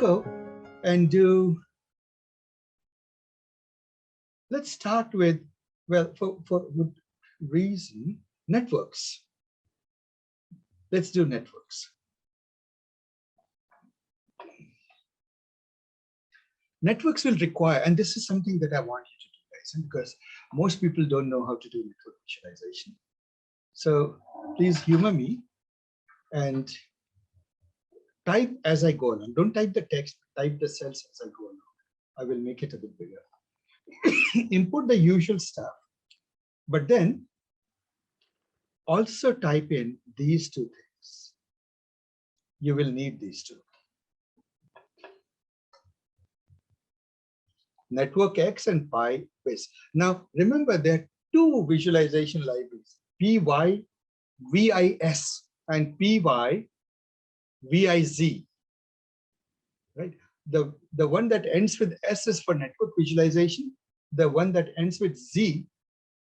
go and do, let's start with, well, for good reason, networks. Let's do networks. Networks will require, and this is something that I want you to do, guys, because most people don't know how to do network visualization. So please humor me and type as I go along. Don't type the text, type the cells as I go along. I will make it a bit bigger. Input the usual stuff, but then also type in these two things. You will need these two. Network X and PyVis. Now, remember there are two visualization libraries, PyVis and PyViz. Right? The one that ends with S is for network visualization. The one that ends with Z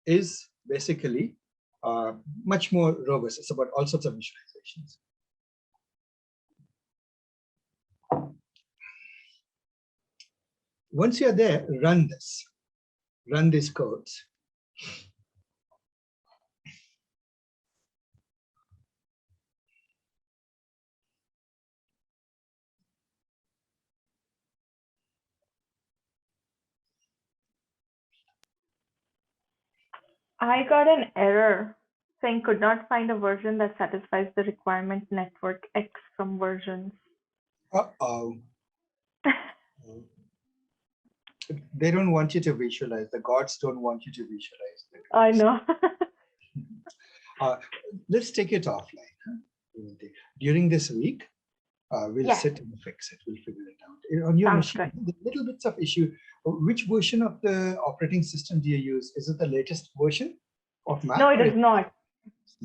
is basically much more robust. It's about all sorts of visualizations. Once you're there, run this. Run these codes. I got an error saying could not find a version that satisfies the requirement network X from versions. Uh-oh. They don't want you to visualize. The gods don't want you to visualize. I know. Let's take it offline. During this week, we'll sit and fix it. We'll figure it out. On your machine, the little bits of issue. Which version of the operating system do you use? Is it the latest version of Mac? No, it is not.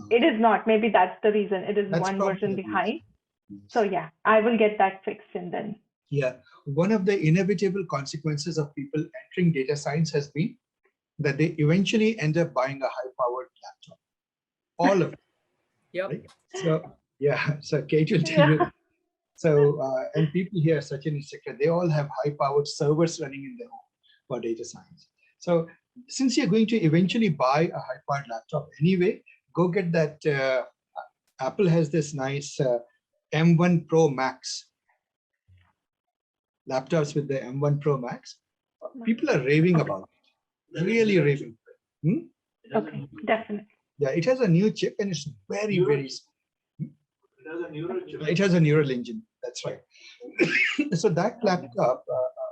It is not. Maybe that's the reason. It is one version behind. So yeah, I will get that fixed and then. Yeah, one of the inevitable consequences of people entering data science has been that they eventually end up buying a high-powered laptop. All of it. Yep. Right? So yeah, so Kate will tell you that. So and people here, Sachin, etc., they all have high-powered servers running in their home for data science. So since you're going to eventually buy a high-powered laptop anyway, go get that. Apple has this nice M1 Pro Max. Laptops with the M1 Pro Max. People are raving about it. Really raving. Okay, definitely. Yeah, it has a new chip and it's very, very small. It has a neural engine. That's right. So that laptop,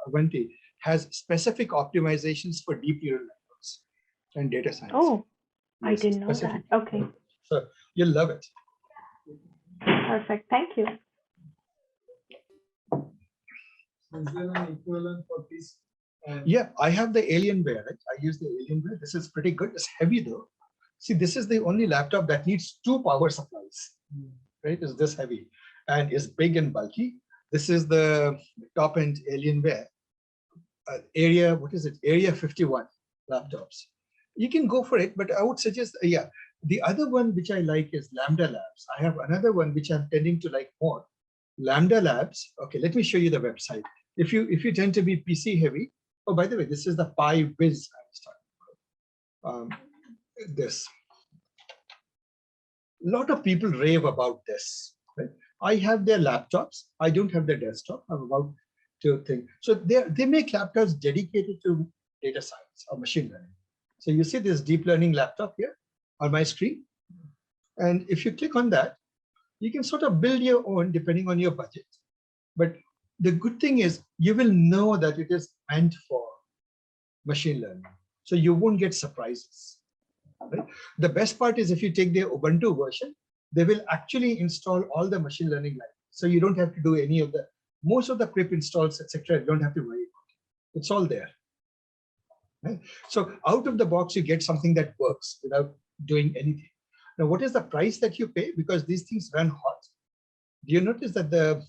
Avanti, has specific optimizations for deep neural networks and data science. Oh, yes, I didn't know that. Okay. So you'll love it. Perfect. Thank you. Is there an equivalent for this? Yeah, I have the Alienware. Right? I use the Alienware. This is pretty good. It's heavy though. See, this is the only laptop that needs 2 power supplies. Right? It's this heavy and is big and bulky. This is the top-end Alienware. Area 51 laptops. You can go for it, but I would suggest, yeah. The other one which I like is Lambda Labs. I have another one which I'm tending to like more. Lambda Labs. Okay, let me show you the website. If you tend to be PC heavy, oh, by the way, this is the PyVis I was talking about. This. A lot of people rave about this. Right? I have their laptops. I don't have their desktop. I'm about to think. So they make laptops dedicated to data science or machine learning. So you see this deep learning laptop here on my screen. And if you click on that, you can sort of build your own depending on your budget. But the good thing is you will know that it is meant for machine learning. So you won't get surprises. Right? The best part is if you take their Ubuntu version, they will actually install all the machine learning libraries. So you don't have to do any of most of the pip installs, etc. You don't have to worry about it. It's all there. Right? So out of the box, you get something that works without doing anything. Now, what is the price that you pay? Because these things run hot. Do you notice that the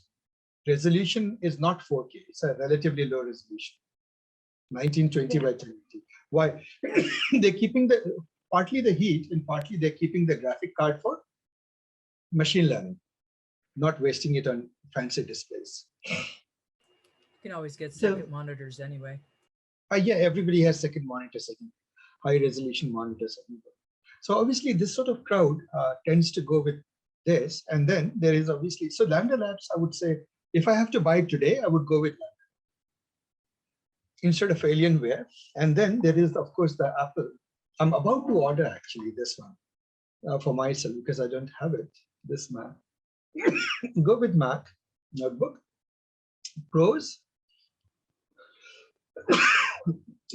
resolution is not 4K? It's a relatively low resolution, 1920 by 1080. Why? They're keeping partly the heat and partly they're keeping the graphic card for machine learning, not wasting it on fancy displays. can always get So- second monitors anyway. Yeah, everybody has second monitor, second high resolution monitors. So obviously this sort of crowd tends to go with this. And then there is obviously, so Lambda Labs, I would say, if I have to buy it today, I would go with Lambda instead of Alienware. And then there is, of course, the Apple. I'm about to order actually this one for myself because I don't have it, this Mac. Go with Mac notebook, Pros.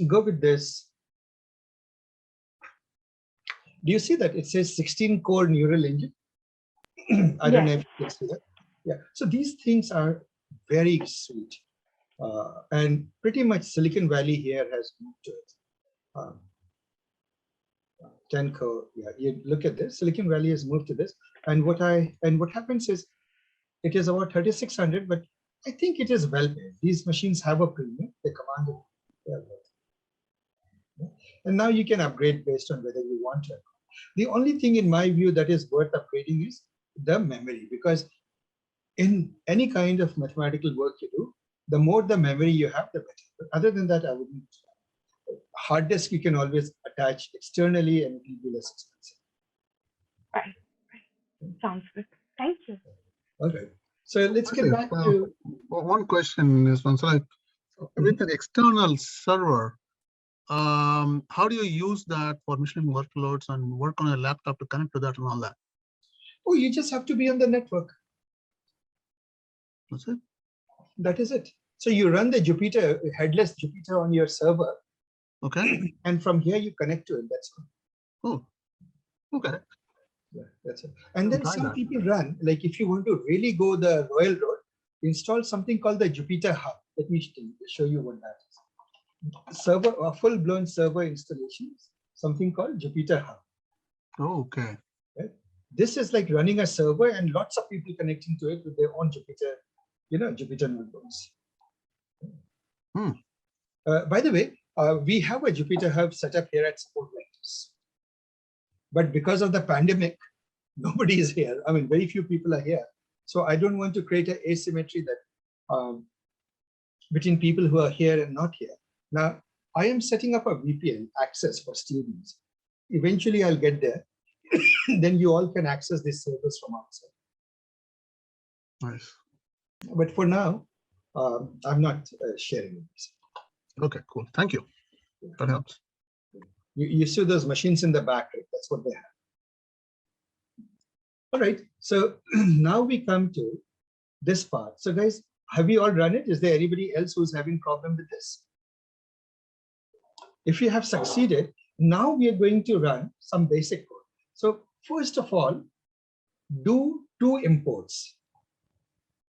Go with this. Do you see that it says 16 core neural engine? I don't know if you can see that. Yeah, so these things are very sweet. And pretty much Silicon Valley here has moved to it. 10 core, yeah, you look at this, Silicon Valley has moved to this. And what happens is it is about 3,600, but I think it is well paid. These machines have a premium, they command it. And now you can upgrade based on whether you want to. The only thing in my view that is worth upgrading is the memory, because in any kind of mathematical work you do, the more the memory you have, the better. But other than that, I wouldn't. Hard disk you can always attach externally and it will be less expensive. Right. Sounds good. Thank you. All right. So let's get back to one question is one. So like with an external server, how do you use that for machine workloads and work on a laptop to connect to that and all that? Oh, you just have to be on the network. That's it. That is it. So you run the Jupyter, headless Jupyter on your server. Okay. And from here you connect to it. That's all. Oh, okay. Yeah, that's it. And then Try some that. people run, like if you want to really go the royal road, install something called the Jupyter Hub. Let me show you what that is. Server, a full-blown server installation, something called Jupyter Hub. Oh, okay. Right? This is like running a server and lots of people connecting to it with their own Jupyter, Jupyter notebooks. By the way, we have a Jupyter Hub set up here at Support Vectors. But because of the pandemic, nobody is here. I mean, very few people are here. So I don't want to create an asymmetry that between people who are here and not here. Now, I am setting up a VPN access for students. Eventually, I'll get there. Then you all can access these servers from outside. Nice. But for now, I'm not sharing this. Okay, cool. Thank you. That helps. You see those machines in the back, right? That's what they have. All right. So now we come to this part. So guys, have you all run it? Is there anybody else who's having problem with this? If you have succeeded, now we are going to run some basic code. So first of all, do 2 imports.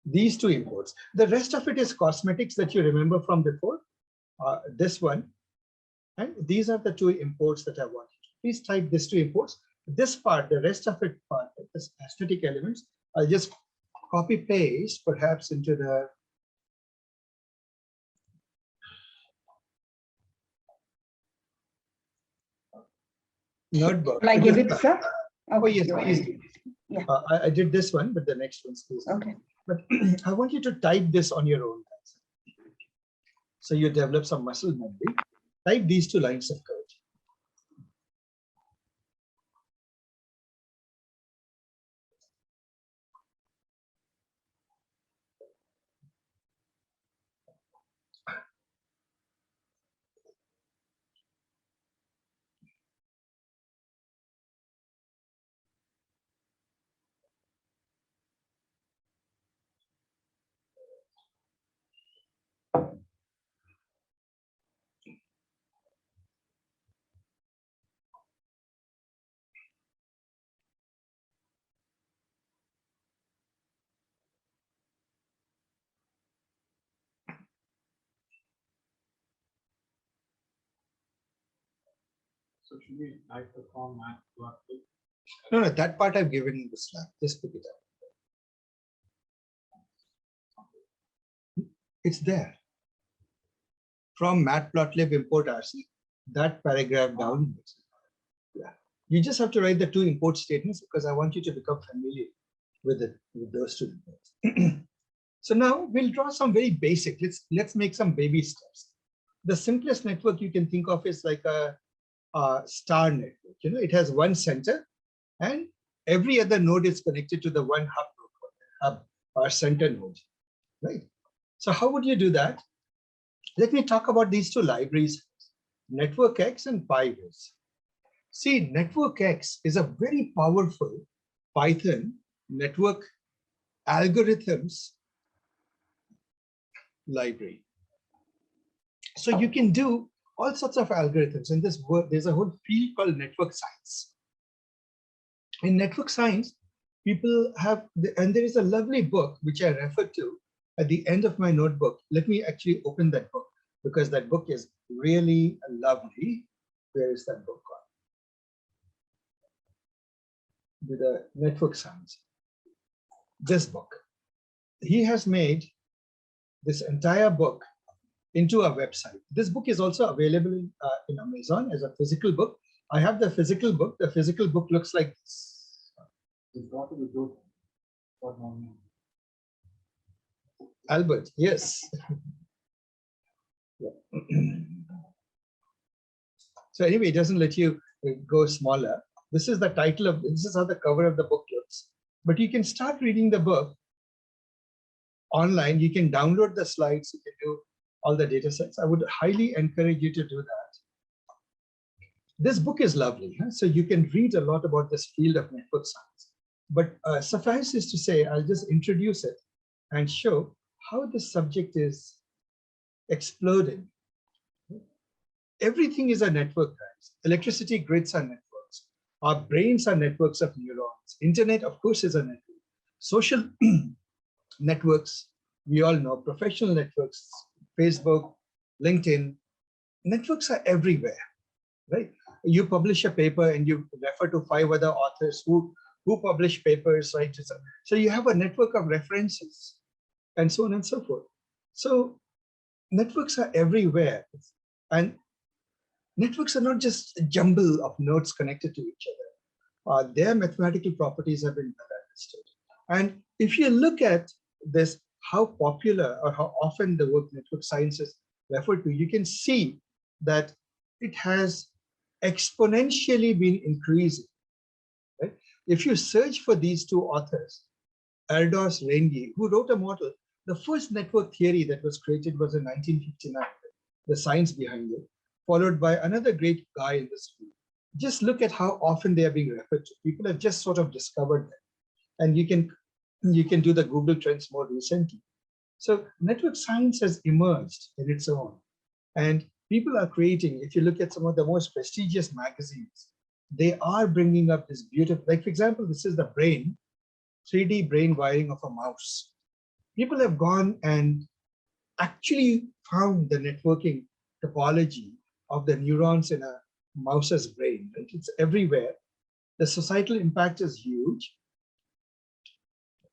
These 2 imports. The rest of it is cosmetics that you remember from before. This one. And these are the 2 imports that I want. Please type these 2 imports. This part, the rest of it part, this aesthetic elements, I'll just copy paste perhaps into the notebook. Will I give it, sir? Oh, yes, please do. Yeah. I did this one, but the next one's please. Okay. But I want you to type this on your own. So you develop some muscle memory. Type these 2 lines of code. So should we type the format? No, that part I've given in the Slack. Just pick it up. It's there. From matplotlib import RC, that paragraph down. Yeah. You just have to write the 2 import statements because I want you to become familiar with it, with those 2 imports. So now we'll draw some very basic. Let's make some baby steps. The simplest network you can think of is like a star network. You know, it has one center, and every other node is connected to the one hub or center node, right? So how would you do that? Let me talk about these two libraries, NetworkX and PyWiz. See, NetworkX is a very powerful Python network algorithms library. So you can do all sorts of algorithms. In this work, there's a whole field called network science. In network science, people have, and there is a lovely book which I referred to at the end of my notebook. Let me actually open that book because that book is really lovely. Where is that book gone? With the network science. This book. He has made this entire book into a website. This book is also available in Amazon as a physical book. I have the physical book. The physical book looks like this. It's got to be good for morning. Albert, yes. Yeah. So anyway, it doesn't let you go smaller. This is the title of, this is how the cover of the book looks. But you can start reading the book online. You can download the slides. You can do all the data sets. I would highly encourage you to do that. This book is lovely. Huh? So you can read a lot about this field of network science. But suffice is to say, I'll just introduce it and show how this subject is exploding. Everything is a network, guys. Electricity grids are networks. Our brains are networks of neurons. Internet, of course, is a network. Social networks, we all know, professional networks, Facebook, LinkedIn, networks are everywhere, right? You publish a paper and you refer to 5 other authors who publish papers, right? So you have a network of references and so on and so forth. So networks are everywhere. And networks are not just a jumble of nodes connected to each other. Their mathematical properties have been well understood. And if you look at this, how popular or how often the word network science is referred to, you can see that it has exponentially been increasing. Right? If you search for these two authors, Erdos Rengi, who wrote a model, the first network theory that was created was in 1959, the science behind it, followed by another great guy in this field. Just look at how often they are being referred to. People have just sort of discovered them. And you can do the Google Trends more recently. So network science has emerged in its own. And people are creating, if you look at some of the most prestigious magazines, they are bringing up this beautiful, like for example, this is the brain, 3D brain wiring of a mouse. People have gone and actually found the networking topology of the neurons in a mouse's brain. Right? It's everywhere. The societal impact is huge.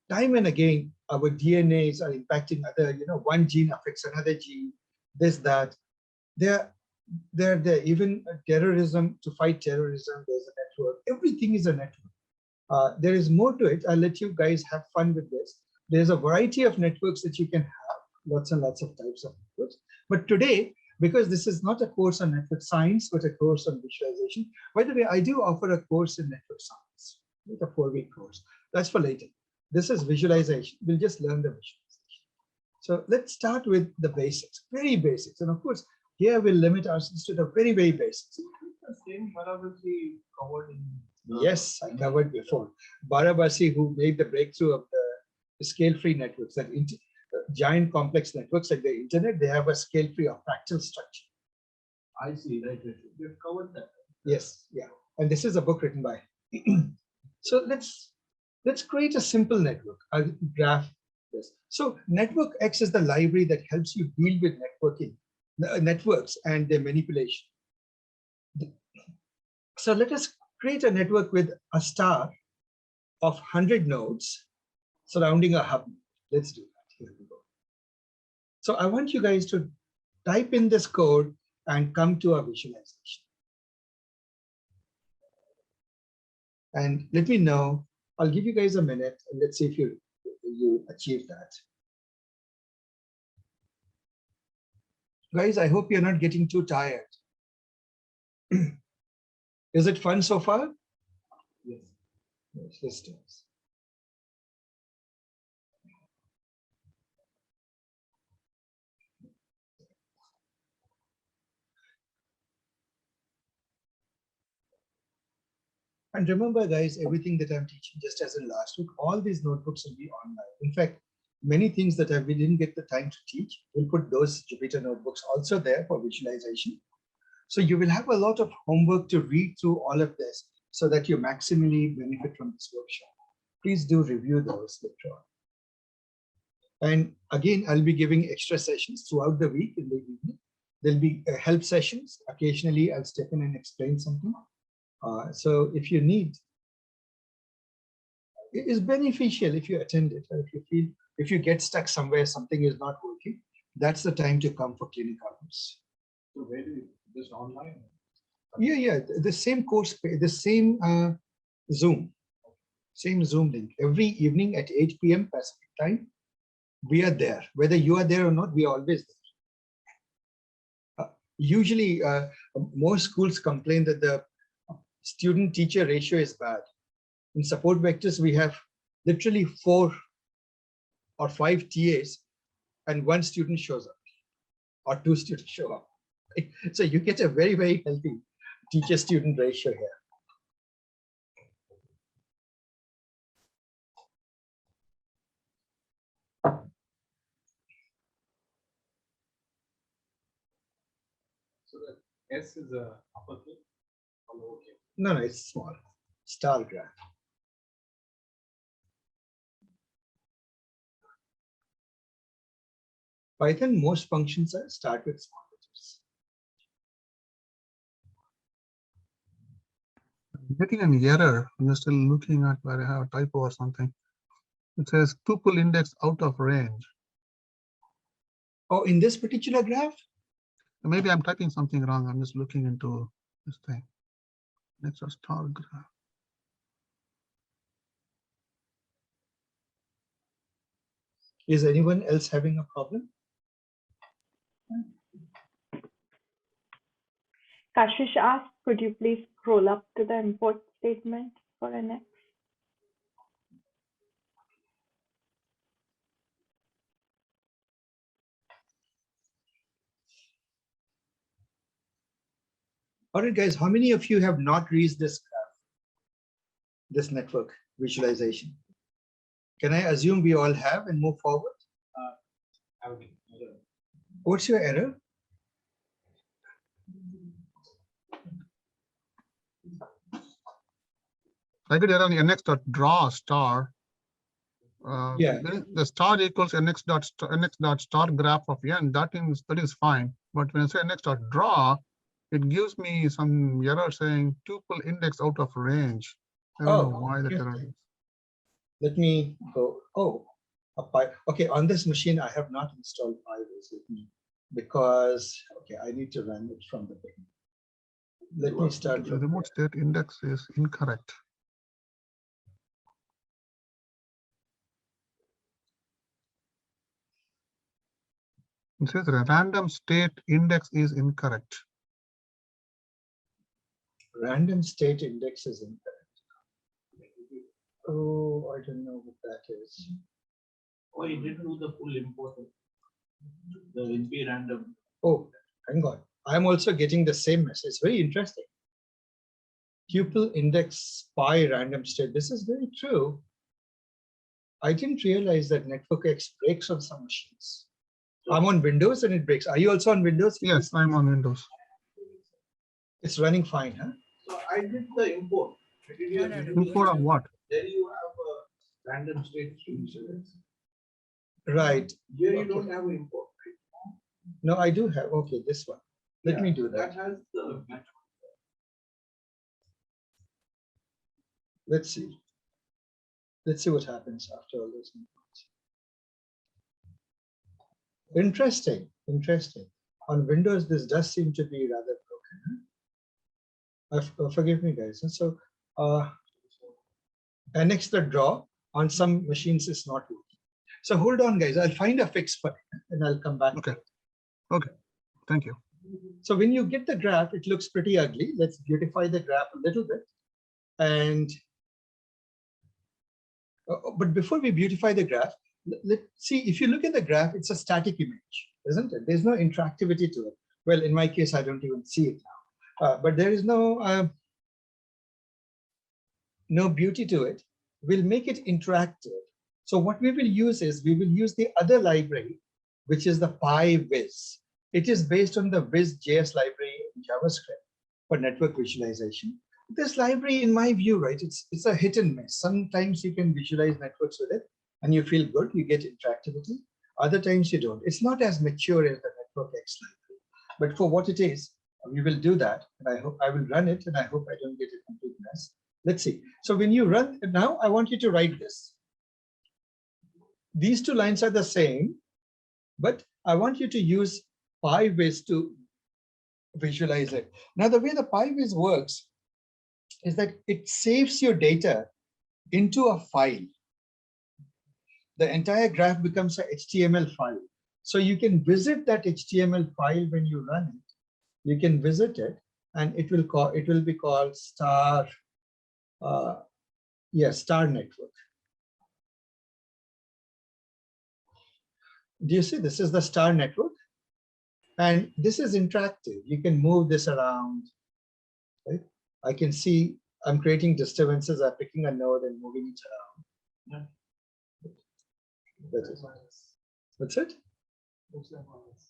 Time and again, our DNAs are impacting other, one gene affects another gene, this, that. They're even terrorism, to fight terrorism, there's a network. Everything is a network. There is more to it. I'll let you guys have fun with this. There's a variety of networks that you can have, lots and lots of types of networks. But today, because this is not a course on network science, but a course on visualization. By the way, I do offer a course in network science, a 4-week course. That's for later. This is visualization. We'll just learn the visualization. So let's start with the basics, very basics. And of course, here we'll limit ourselves to the very, very basics. The same Barabasi covered in. Yes, I covered before. Barabasi, who made the breakthrough of the scale-free networks, that giant complex networks like the internet, they have a scale-free or fractal structure. I see, right. We've covered that. Yes, yeah. And this is a book written by. So let's create a simple network. I'll graph this. So Network X is the library that helps you deal with networking, networks and their manipulation. So let us create a network with a star of 100 nodes surrounding a hub. Let's do that. Here we go. So I want you guys to type in this code and come to a visualization. And let me know. I'll give you guys a minute and let's see if you achieve that. Guys, I hope you're not getting too tired. Is it fun so far? Yes. Yes, let's do this. And remember, guys, everything that I'm teaching, just as in last week, all these notebooks will be online. In fact, many things that we didn't get the time to teach, we'll put those Jupyter notebooks also there for visualization. So you will have a lot of homework to read through all of this so that you maximally benefit from this workshop. Please do review those later on. And again, I'll be giving extra sessions throughout the week in the evening. There'll be help sessions. Occasionally, I'll step in and explain something. So if you need, it is beneficial if you attend it. Or if you get stuck somewhere, something is not working, that's the time to come for clinic hours. So where do you, just online? Yeah, the same course, the same Zoom link. Every evening at 8 p.m. Pacific time, we are there. Whether you are there or not, we are always there. Usually, most schools complain that the student-teacher ratio is bad. In support vectors, we have literally 4 or 5 TAs and 1 student shows up or 2 students show up. So you get a very, very healthy teacher-student ratio here. So the S is a uppercase or lowercase? No, it's small. Star graph. Python, most functions start with small letters. I'm getting an error. I'm still looking at where I have a typo or something. It says tuple index out of range. Oh, in this particular graph? Maybe I'm typing something wrong. I'm just looking into this thing. Next a star graph. Is anyone else having a problem? Kashish asked, could you please scroll up to the import statement for NX? All right, guys, how many of you have not reached this graph, this network visualization? Can I assume we all have and move forward? What's your error? I could error on nx.draw star. Yeah. The star equals nx dot star graph of n. That is fine. But when I say nx.draw, it gives me some error saying tuple index out of range. I don't know why that error is. Let me go. Oh, okay. On this machine, I have not installed Pybase with me because I need to run it from the beginning. Let me start. The remote state index is incorrect. It says the random state index is incorrect. Random state index is incorrect. Oh, I don't know what that is. Oh, you didn't do the full import of the NP random. Oh, hang on. I'm also getting the same message. It's very interesting. Tuple index pi random state. This is very true. I didn't realize that NetworkX breaks on some machines. I'm on Windows and it breaks. Are you also on Windows? Yes, I'm on Windows. It's running fine, huh? So I did the import. Import of what? There you have a random state string. Right. Here you don't have an import. No, I do have. Okay, this one. Let me do that. That has the match. Let's see. Let's see what happens after all this. Interesting. Interesting. On Windows, this does seem to be rather broken. Forgive me, guys. And so, nx.draw on some machines is not working. So hold on, guys. I'll find a fix for it and I'll come back. Okay. Okay. Thank you. So when you get the graph, it looks pretty ugly. Let's beautify the graph a little bit. And but before we beautify the graph, let's see, if you look at the graph, it's a static image, isn't it? There's no interactivity to it. Well, in my case, I don't even see it now. But there is no beauty to it. We'll make it interactive. So what we will use is, we will use the other library, which is the PyVis. It is based on the Viz.js library in JavaScript for network visualization. This library, in my view, right, it's a hit and miss. Sometimes you can visualize networks with it and you feel good, you get interactivity. Other times you don't. It's not as mature as the NetworkX library. But for what it is, we will do that. And I hope I will run it, and I hope I don't get a complete mess. Let's see. So when you run, now I want you to write this. These two lines are the same, but I want you to use PyVis to visualize it. Now, the way the PyVis works is that it saves your data into a file. The entire graph becomes an HTML file. So you can visit that HTML file when you run it. You can visit it, and it will be called star network. Do you see, this is the star network, and this is interactive. You can move this around, right? I can see I'm creating disturbances. I'm picking a node and moving it around. That is, what's it?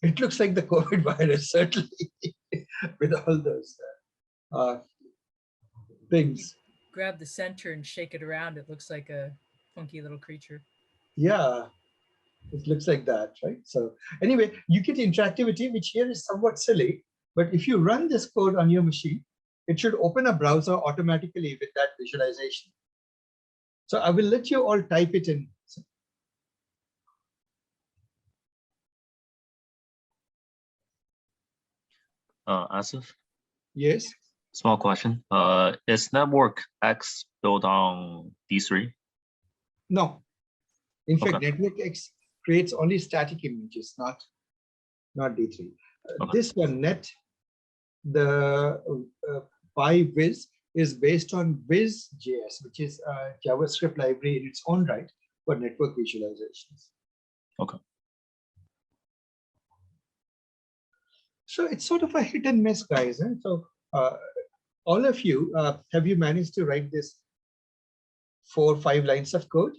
It looks like the COVID virus, certainly, with all those things. Grab the center and shake it around. It looks like a funky little creature. Yeah, it looks like that, right? So anyway, you get interactivity, which here is somewhat silly, but if you run this code on your machine, it should open a browser automatically with that visualization. So I will let you all type it in. Asif, Yes. small question. Is NetworkX built on D3? No. In fact, Okay. NetworkX creates only static images, not D3. Okay. This one, the PyVis is based on Viz.js, which is a JavaScript library in its own right for network visualizations. Okay. So it's sort of a hit and miss, guys. Eh? So all of you, have you managed to write this 4 or 5 lines of code,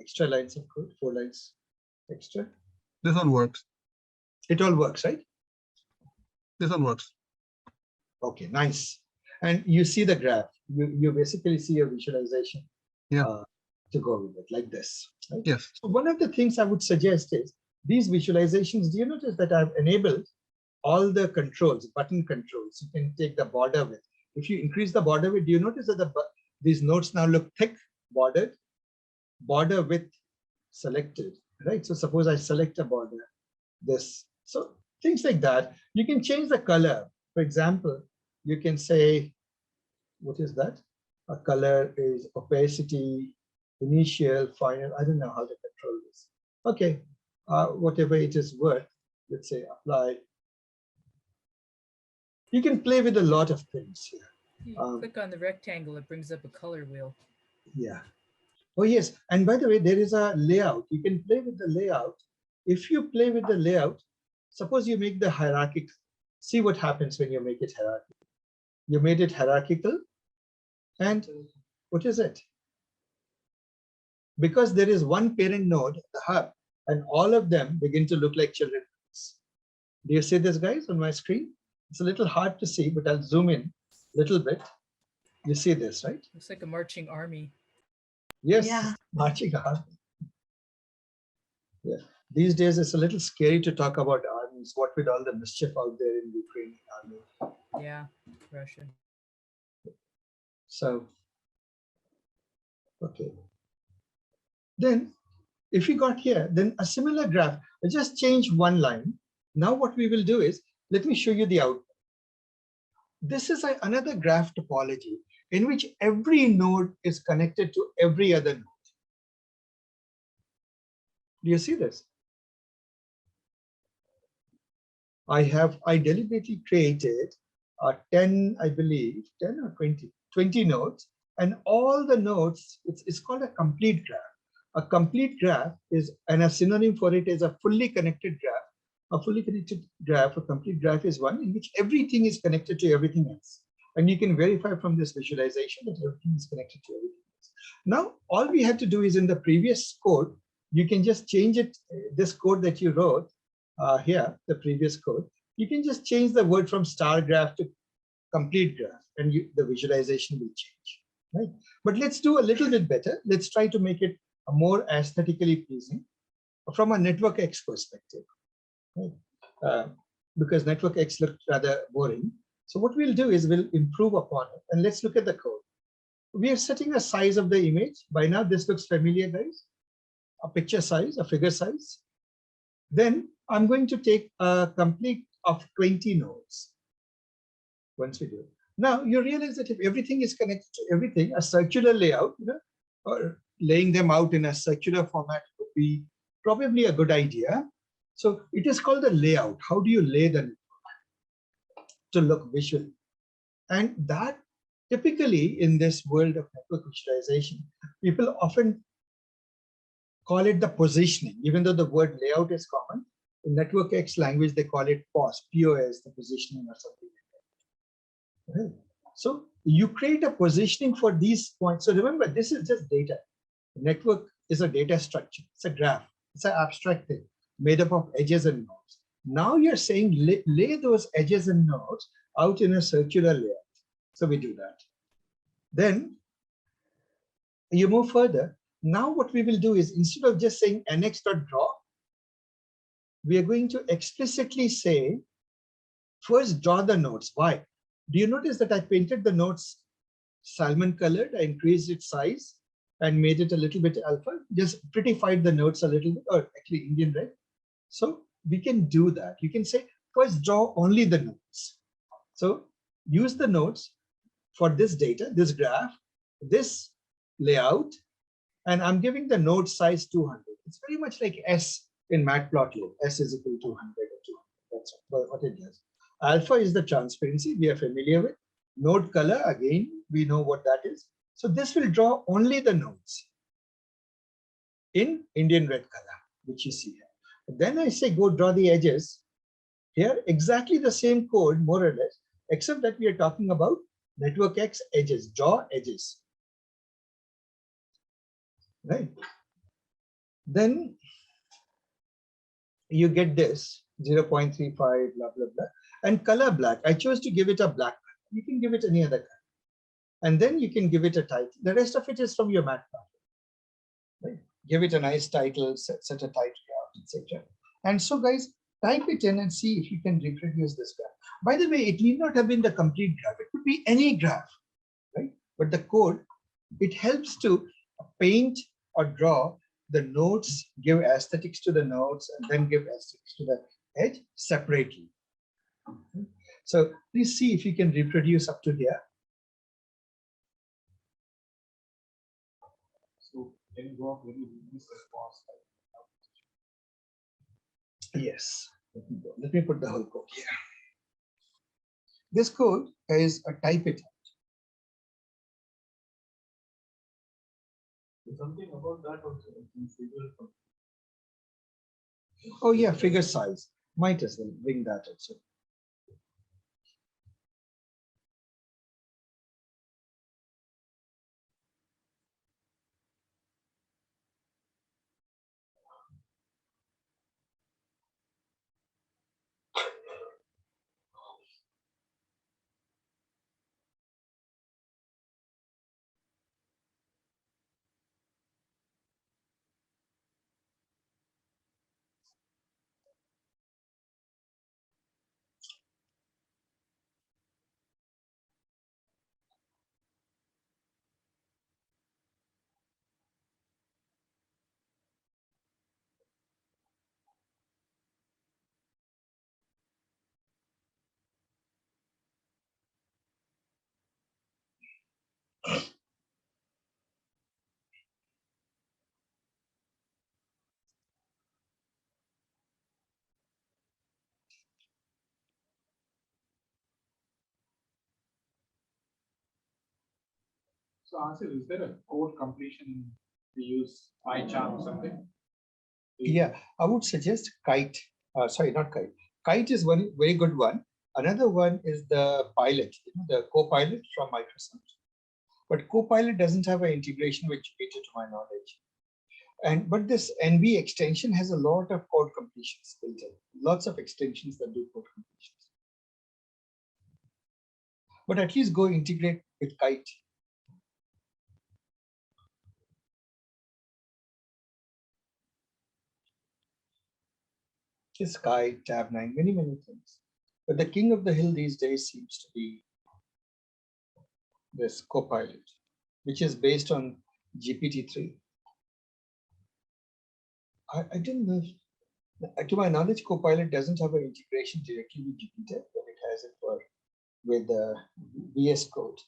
extra lines of code, 4 lines extra? This one works. It all works, right? This one works. Okay, nice. And you see the graph. You basically see a visualization. Yeah. To go with it, like this. Right? Yes. So one of the things I would suggest is these visualizations. Do you notice that I've enabled all the controls, button controls? You can take the border width. If you increase the border width, do you notice that these nodes now look thick, bordered, border width selected, right? So suppose I select a border, this. So things like that. You can change the color. For example, you can say, what is that? A color is opacity, initial, final. I don't know how to control this. Okay, whatever it is worth, let's say apply. You can play with a lot of things here. You click on the rectangle, it brings up a color wheel. Yeah. Oh, yes. And by the way, there is a layout. You can play with the layout. If you play with the layout, suppose you make the hierarchical. See what happens when you make it hierarchical. You made it hierarchical. And what is it? Because there is one parent node, the hub, and all of them begin to look like children. Do you see this, guys, on my screen? It's a little hard to see, but I'll zoom in a little bit. You see this, right? Looks like a marching army. Yes, Yeah. marching army. Yeah. These days, it's a little scary to talk about armies. What with all the mischief out there in the Ukrainian army? Yeah, Russia. So, okay. Then, if you got here, then a similar graph. I just change one line. Now, what we will do is, let me show you the output. This is another graph topology in which every node is connected to every other node. Do you see this? I deliberately created 10, I believe, 10 or 20 nodes, and all the nodes, it's called a complete graph. A complete graph is, and a synonym for it is a fully connected graph. A fully connected graph, a complete graph is one in which everything is connected to everything else. And you can verify from this visualization that everything is connected to everything else. Now, all we had to do is in the previous code, you can just change it, this code that you wrote here, the previous code, you can just change the word from star graph to complete graph, and the visualization will change, right? But let's do a little bit better. Let's try to make it a more aesthetically pleasing from a network X perspective, right? Because network X looked rather boring. So what we'll do is we'll improve upon it, and let's look at the code. We are setting a size of the image. By now, this looks familiar, guys. A picture size, a figure size. Then I'm going to take a complete of 20 nodes. Once we do it. Now you realize that if everything is connected to everything, a circular layout, or laying them out in a circular format would be probably a good idea. So it is called a layout. How do you lay the network to look visually? And that typically in this world of network visualization, people often call it the positioning, even though the word layout is common. In network X language, they call it POS, POS, the positioning or something like that. Right. So you create a positioning for these points. So remember, this is just data. Network is a data structure. It's a graph. It's an abstract thing made up of edges and nodes. Now you're saying lay those edges and nodes out in a circular layout. So we do that. Then you move further. Now what we will do is, instead of just saying nx.draw, we are going to explicitly say, first draw the nodes. Why? Do you notice that I painted the nodes salmon colored? I increased its size and made it a little bit alpha, just prettified the nodes a little bit, or actually Indian red. So we can do that. You can say, first draw only the nodes. So use the nodes for this data, this graph, this layout, and I'm giving the node size 200. It's very much like S in Matplotlib. S is equal to 100 or 200. That's what it does. Alpha is the transparency we are familiar with. Node color, again, we know what that is. So this will draw only the nodes in Indian red color, which you see here. Then I say, go draw the edges. Here, exactly the same code, more or less, except that we are talking about network X edges, draw edges. Right? Then you get this 0.35, blah, blah, blah. And color black. I chose to give it a black color. You can give it any other color. And then you can give it a title. The rest of it is from your Matplotlib. Right? Give it a nice title, set a title out, etc. And so, guys, type it in and see if you can reproduce this graph. By the way, it need not have been the complete graph. It could be any graph, right? But the code, it helps to paint or draw the nodes, give aesthetics to the nodes, and then give aesthetics to the edge separately. So please see if you can reproduce up to here. So can you go up when you release the response? Yes. Let me put the whole code here. This code is a type it. Something about that also. Oh yeah, figure size. Might as well bring that also. So Asif, is there a code completion we use PyCharm or something? Yeah, I would suggest Kite. Sorry, not Kite. Kite is one very good one. Another one is the Pilot, the Copilot from Microsoft. But Copilot doesn't have an integration with Jupyter, to my knowledge. But this NV extension has a lot of code completions built in. Lots of extensions that do code completions. But at least go integrate with Kite. Sky, Tab9, many things. But the king of the hill these days seems to be this Copilot, which is based on GPT-3. I didn't know. To my knowledge, Copilot doesn't have an integration directly with Jupyter, but it has it with the VS Code.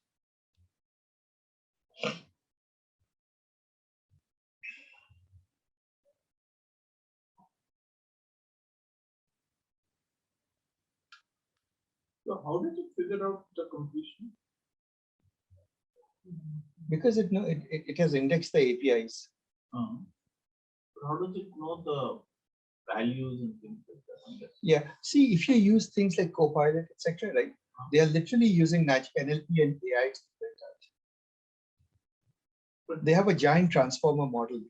So how did you figure out the completion? Because it has indexed the APIs. How does it know the values and things like that? Yeah, see, if you use things like Copilot, etc., right? They are literally using NLP and AI to build that. But they have a giant transformer model,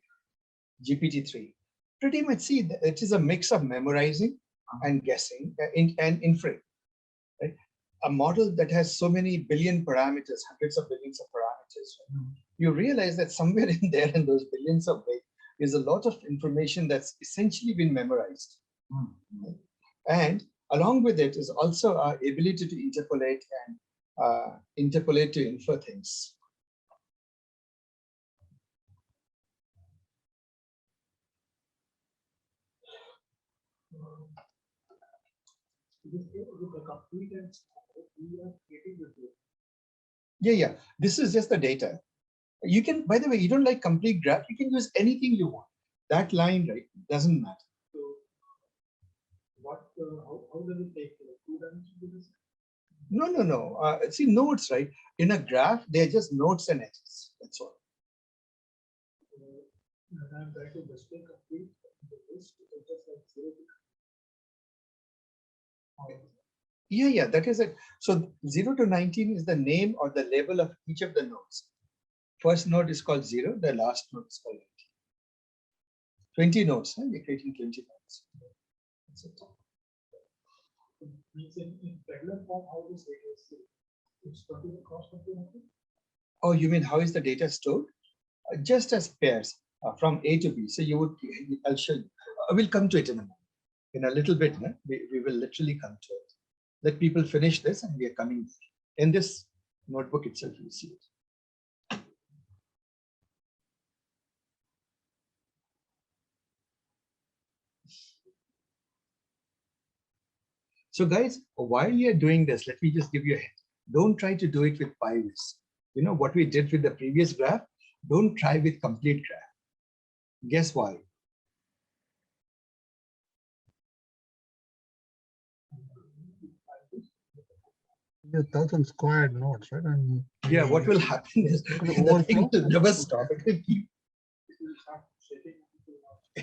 GPT-3. Pretty much, see, it is a mix of memorizing and guessing and inferring. Right? A model that has so many billion parameters, hundreds of billions of parameters. Right? You realize that somewhere in there, in those billions of bits, is a lot of information that's essentially been memorized. Right? And along with it is also our ability to interpolate and to infer things. Yeah. This is just the data. You can, by the way, you don't like complete graph, you can use anything you want. That line, right, doesn't matter. So how does it take 2 dimensions? No. See, nodes, right? In a graph, they're just nodes and edges. That's all. I'm trying to display complete list, just like 0 to Yeah, that is it. So 0 to 19 is the name or the label of each of the nodes. First node is called 0, the last node is called 19. 20 nodes, huh? We're creating 20 nodes. That's it. Means in regular form, how this data is saved? It's continuous cross-continuity? Oh, you mean how is the data stored? Just as pairs from A to B. So you would, I'll show you. I will come to it in a moment. In a little bit, huh? We will literally come to it. Let people finish this and we are coming in this notebook itself, you'll see it. So guys, while you're doing this, let me just give you a hint. Don't try to do it with PyVis. You know what we did with the previous graph? Don't try with complete graph. Guess why? The 1,000 squared nodes, right? And yeah, what will happen is the thing will never stop. It will keep.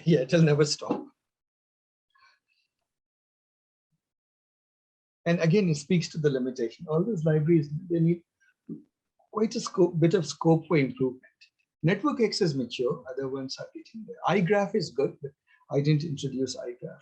Yeah, it will never stop. And again, it speaks to the limitation. All these libraries, they need quite a bit of scope for improvement. NetworkX is mature, other ones are getting there. iGraph is good, but I didn't introduce iGraph.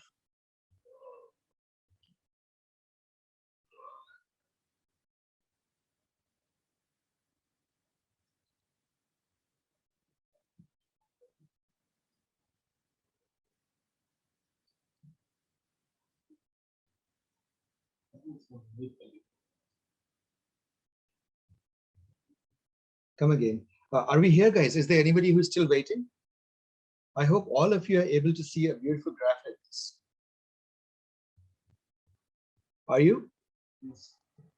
Come again. Are we here, guys? Is there anybody who's still waiting? I hope all of you are able to see a beautiful graph like this. Are you? Yes.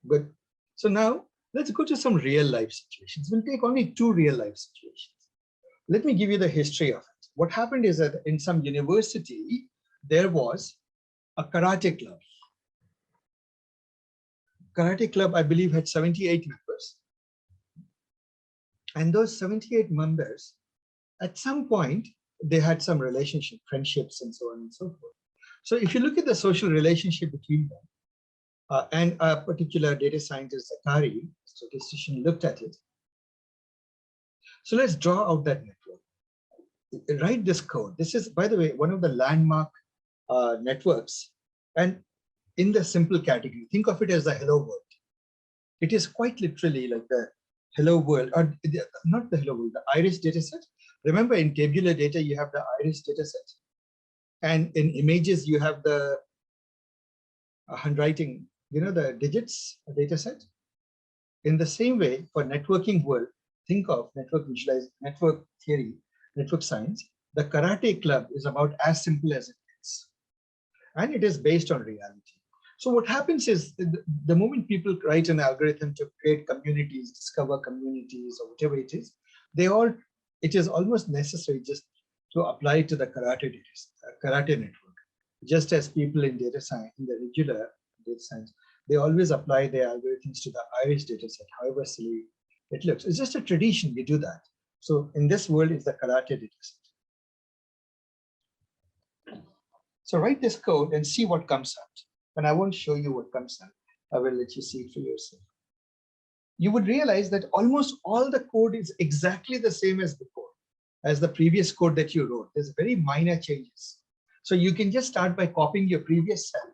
Good. So now let's go to some real life situations. We'll take only 2 real life situations. Let me give you the history of it. What happened is that in some university, there was a karate club. Karate club, I believe, had 78 members. And those 78 members, at some point, they had some relationship, friendships, and so on and so forth. So if you look at the social relationship between them, and a particular data scientist, Zakari, statistician, looked at it. So let's draw out that network. Write this code. This is, by the way, one of the landmark networks. And in the simple category, think of it as the hello world. It is quite literally like the hello world, or not the hello world, the iris dataset. Remember, in tabular data, you have the iris dataset. And in images, you have the handwriting, the digits dataset. In the same way, for networking world, think of network visualization, network theory, network science. The karate club is about as simple as it gets. And it is based on reality. So what happens is the moment people write an algorithm to create communities, discover communities, or whatever it is, it is almost necessary just to apply it to the karate network. Just as people in data science, in the regular data science, they always apply their algorithms to the iris dataset, however silly it looks. It's just a tradition, we do that. So in this world, it's the karate dataset. So write this code and see what comes out. And I won't show you what comes out. I will let you see it for yourself. You would realize that almost all the code is exactly the same as before, as the previous code that you wrote. There's very minor changes. So you can just start by copying your previous cell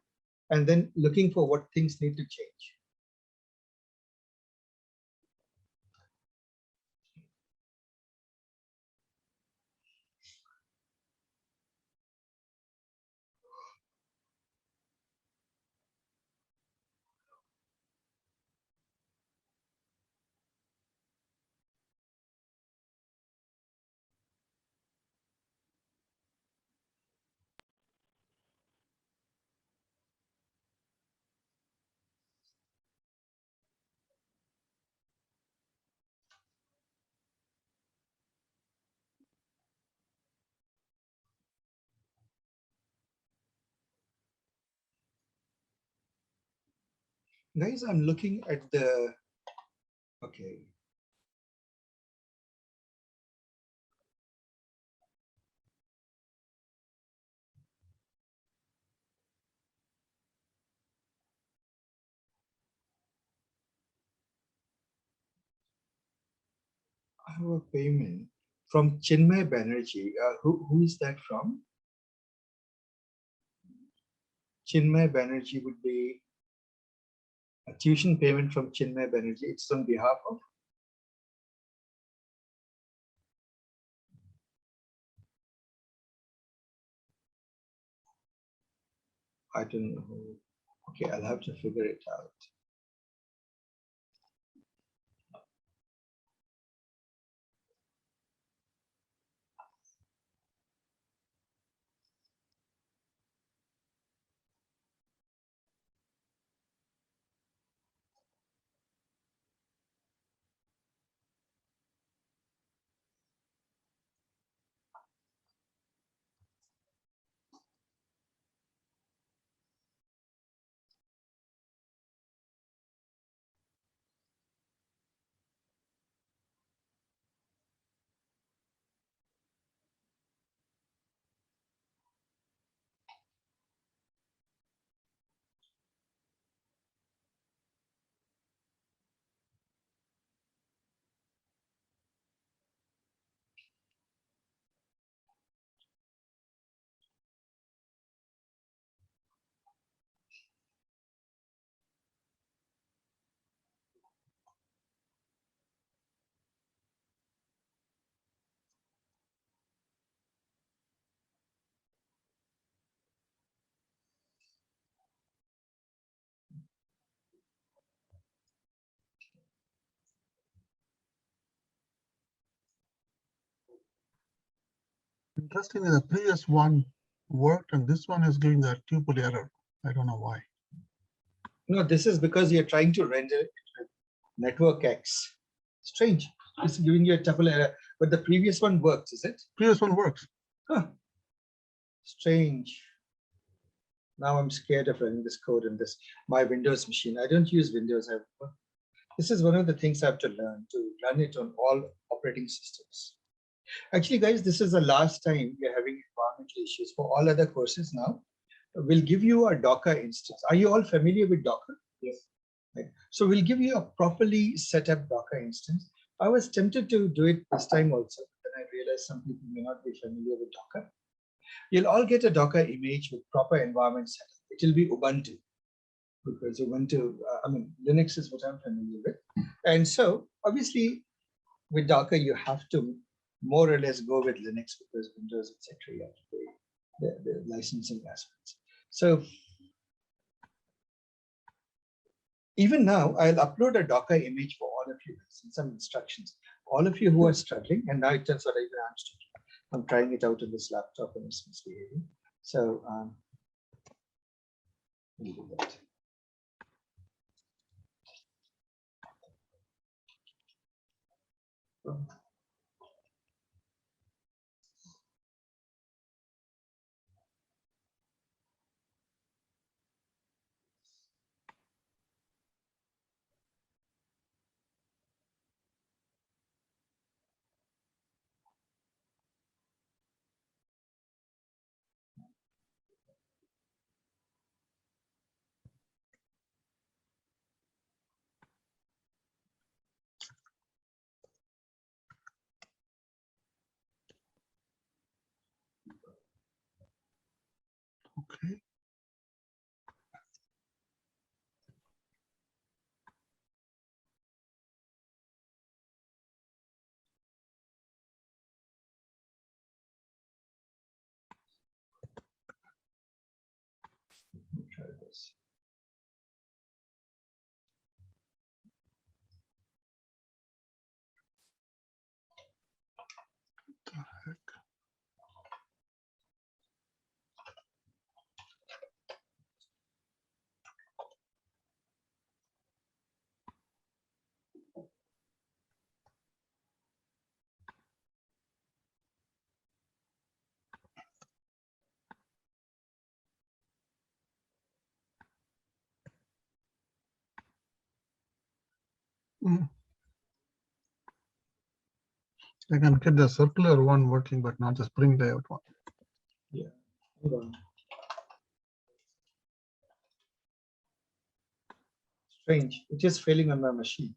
and then looking for what things need to change. Guys, I'm looking at the, okay. I have a payment from Chinmay Banerjee. Who is that from? Chinmay Banerjee would be a tuition payment from Chinmay Banerjee. It's on behalf of. I don't know who. Okay, I'll have to figure it out. Interestingly, the previous one worked and this one is giving the tuple error. I don't know why. No, this is because you're trying to render it with network X. Strange. It's giving you a tuple error, but the previous one works, is it? Previous one works. Huh. Strange. Now I'm scared of running this code in my Windows machine. I don't use Windows. I have This is one of the things I have to learn to run it on all operating systems. Actually, guys, this is the last time we're having environmental issues. For all other courses now, we'll give you a Docker instance. Are you all familiar with Docker? Yes. Right. So we'll give you a properly set up Docker instance. I was tempted to do it this time also, but then I realized some people may not be familiar with Docker. You'll all get a Docker image with proper environment setup. It will be Ubuntu, because Ubuntu, Linux is what I'm familiar with. And so obviously with Docker, you have to more or less go with Linux, because Windows, etc., you have to pay the licensing aspects. So even now, I'll upload a Docker image for all of you and some instructions. All of you who are struggling, and now it turns out I'm trying it out on this laptop and it's misbehaving. So we'll do that. Okay. Try this. What the heck? I can get the circular one working, but not the spring layout one. Yeah. Hold on. Strange. It is failing on my machine.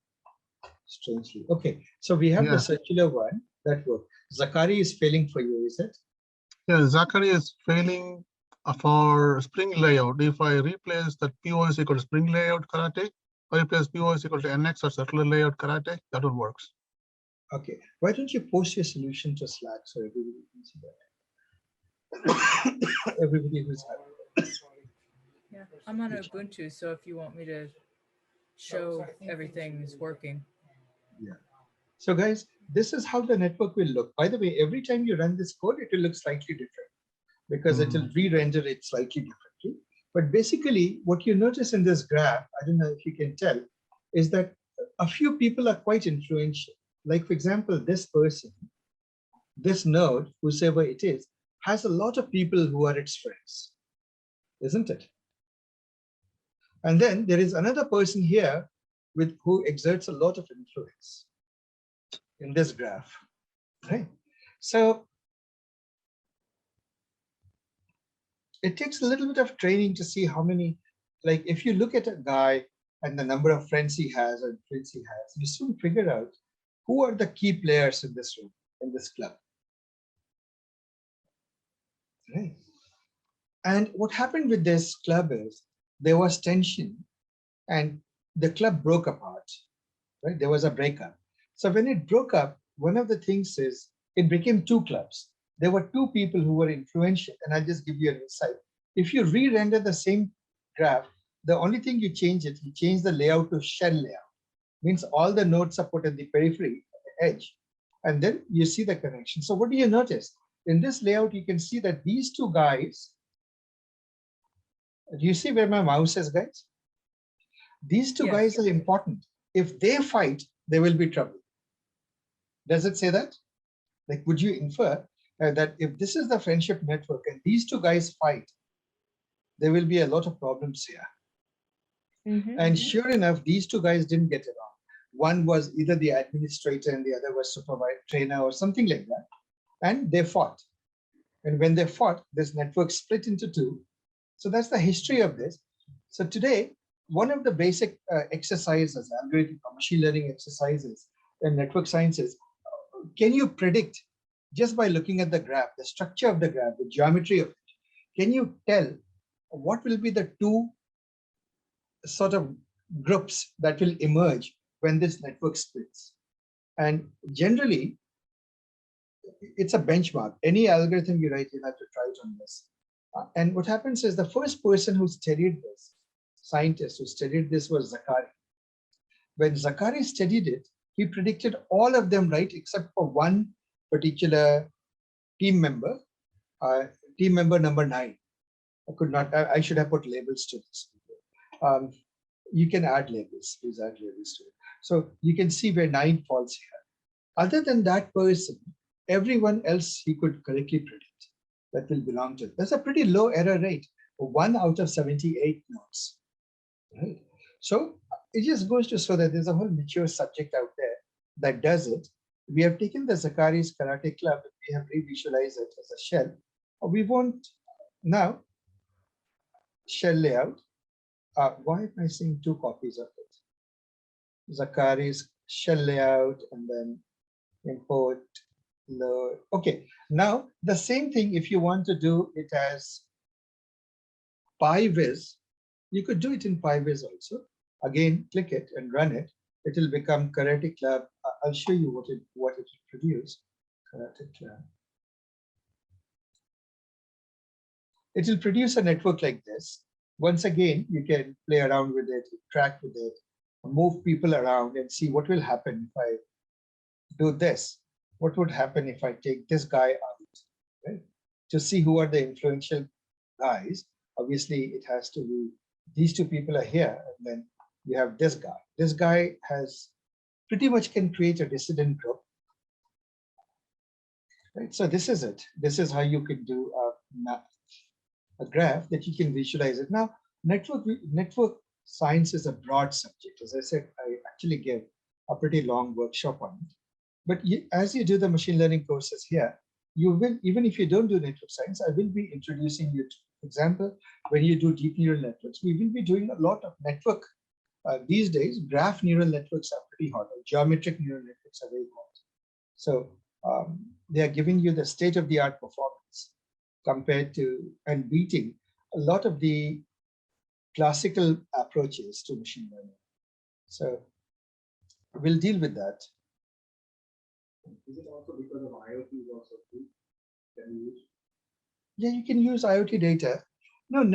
Strangely. Okay. So we have Yeah. the circular one that works. Zakari is failing for you, is it? Yeah, Zachary is failing for spring layout. If I replace that POS equal to spring layout karate, or replace POS equal to NX or circular layout karate, that will work. Okay. Why don't you post your solution to Slack so everybody can see that? Everybody who's having. Yeah, I'm on Ubuntu, so if you want me to show everything is working. Yeah. So guys, this is how the network will look. By the way, every time you run this code, it will look slightly different because it will re-render it slightly differently. But basically, what you notice in this graph, I don't know if you can tell, is that a few people are quite influential. Like, for example, this person, this node, whoever it is, has a lot of people who are its friends, isn't it? And then there is another person here with who exerts a lot of influence in this graph, right? So it takes a little bit of training to see how many, like if you look at a guy and the number of friends he has or friends he has, you soon figure out who are the key players in this room, in this club. Right. And what happened with this club is there was tension and the club broke apart, right? There was a breakup. So when it broke up, one of the things is it became two clubs. There were two people who were influential, and I'll just give you an insight. If you re-render the same graph, the only thing you change the layout to shell layout. Means all the nodes are put at the periphery, at the edge, and then you see the connection. So what do you notice? In this layout, you can see that these two guys, do you see where my mouse is, guys? These two guys are important. If they fight, there will be trouble. Does it say that? Like, would you infer that if this is the friendship network and these two guys fight, there will be a lot of problems here? And sure enough, these two guys didn't get along. one was either the administrator and the other was supervisor, trainer or something like that. And they fought. And when they fought, this network split into two. So that's the history of this. So today, one of the basic exercises, algorithm or machine learning exercises in network sciences, can you predict just by looking at the graph, the structure of the graph, the geometry of it, can you tell what will be the two sort of groups that will emerge when this network splits? And generally, it's a benchmark. Any algorithm you write, you have to try it on this. And what happens is the first person who studied this, scientist who studied this, was Zakari. When Zakari studied it, he predicted all of them right except for one particular team member number 9. I could not, I should have put labels to this. You can add labels, please add labels to it. So you can see where 9 falls here. Other than that person, everyone else he could correctly predict that will belong to it. That's a pretty low error rate, 1 out of 78 nodes. Right? So it just goes to show that there's a whole mature subject out there that does it. We have taken the Zakari's Karate Club and we have revisualized it as a shell. We won't now shell layout. Why am I seeing 2 copies of it? Zakari's shell layout and then import load. Okay, now the same thing, if you want to do it as PyViz, you could do it in PyViz also. Again, click it and run it. It will become Karate Club. I'll show you what it will produce. Karate Club. It will produce a network like this. Once again, you can play around with it, track with it, move people around and see what will happen if I do this. What would happen if I take this guy out, right? To see who are the influential guys. Obviously, it has to be, these 2 people are here, and then you have this guy. This guy has pretty much can create a dissident group. Right? So this is it. This is how you can do a graph that you can visualize it. Now, network science is a broad subject. As I said, I actually gave a pretty long workshop on it. But as you do the machine learning courses here, you will, even if you don't do network science, I will be introducing you to, for example, when you do deep neural networks, we will be doing a lot of network. These days, graph neural networks are pretty hot, or geometric neural networks are very hot. So they are giving you the state-of-the-art performance compared to and beating a lot of the classical approaches to machine learning. So we'll deal with that. Is it also because of IoT is also free? Can you use? Yeah, you can use IoT data. No,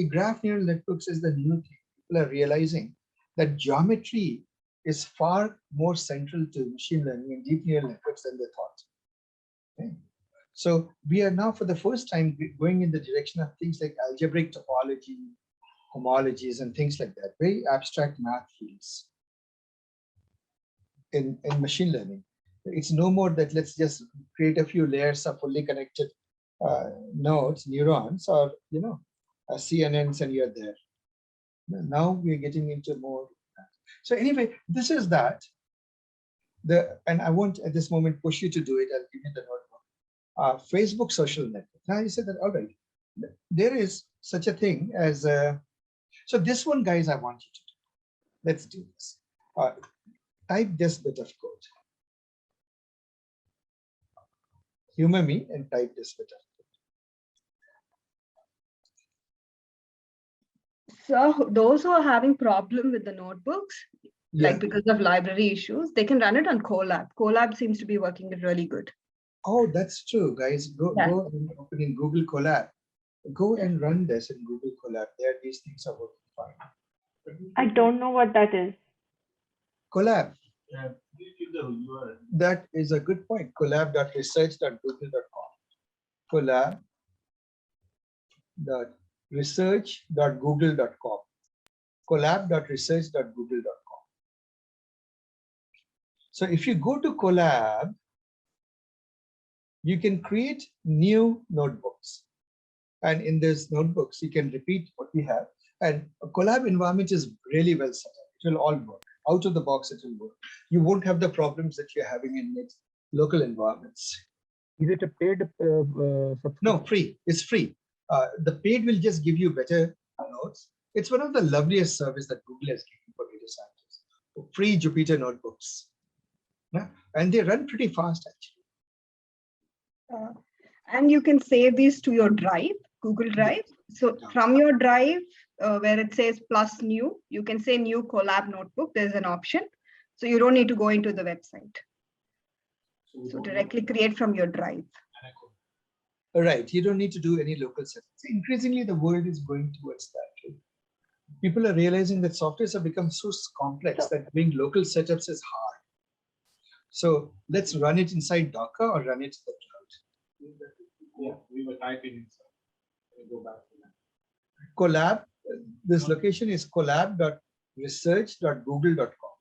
graph neural networks is the new thing. People are realizing that geometry is far more central to machine learning and deep neural networks than they thought. Okay. So we are now for the first time going in the direction of things like algebraic topology, homologies, and things like that, very abstract math fields in machine learning. It's no more that let's just create a few layers of fully connected nodes, neurons, or CNNs, and you're there. Now we're getting into more. So anyway, this is that. And I won't at this moment push you to do it. I'll give you the notebook. Facebook social network. Now you said that, all right, there is such a thing as so this one, guys, I want you to do. Let's do this. Type this bit of code. Humor me and type this bit of code. So those who are having problem with the notebooks, like because of library issues, they can run it on Colab. Colab seems to be working really good. Oh, that's true, guys. Go and open in Google Colab. Go and run this in Google Colab. There, these things are working fine. I don't know what that is. Colab. Yeah, you give the URL. That is a good point. Colab.research.google.com. Colab.research.google.com. Colab.research.google.com. So if you go to Colab, you can create new notebooks. And in these notebooks, you can repeat what we have. And a Colab environment is really well set up. It will all work. Out of the box, it will work. You won't have the problems that you're having in its local environments. Is it a paid subscription? No, free. It's free. The paid will just give you better notes. It's one of the loveliest service that Google has given for data scientists. Free Jupyter notebooks. Yeah? And they run pretty fast, actually. And you can save these to your drive, Google Drive. So from your drive, where it says plus new, you can say new Colab notebook. There's an option. So you don't need to go into the website. So directly create from your drive. Right. You don't need to do any local settings. Increasingly, the world is going towards that. Right? People are realizing that softwares have become so complex that doing local setups is hard. So let's run it inside Docker or run it in the cloud. Yeah, we were typing inside. Let me go back to that. Colab, this location is colab.research.google.com.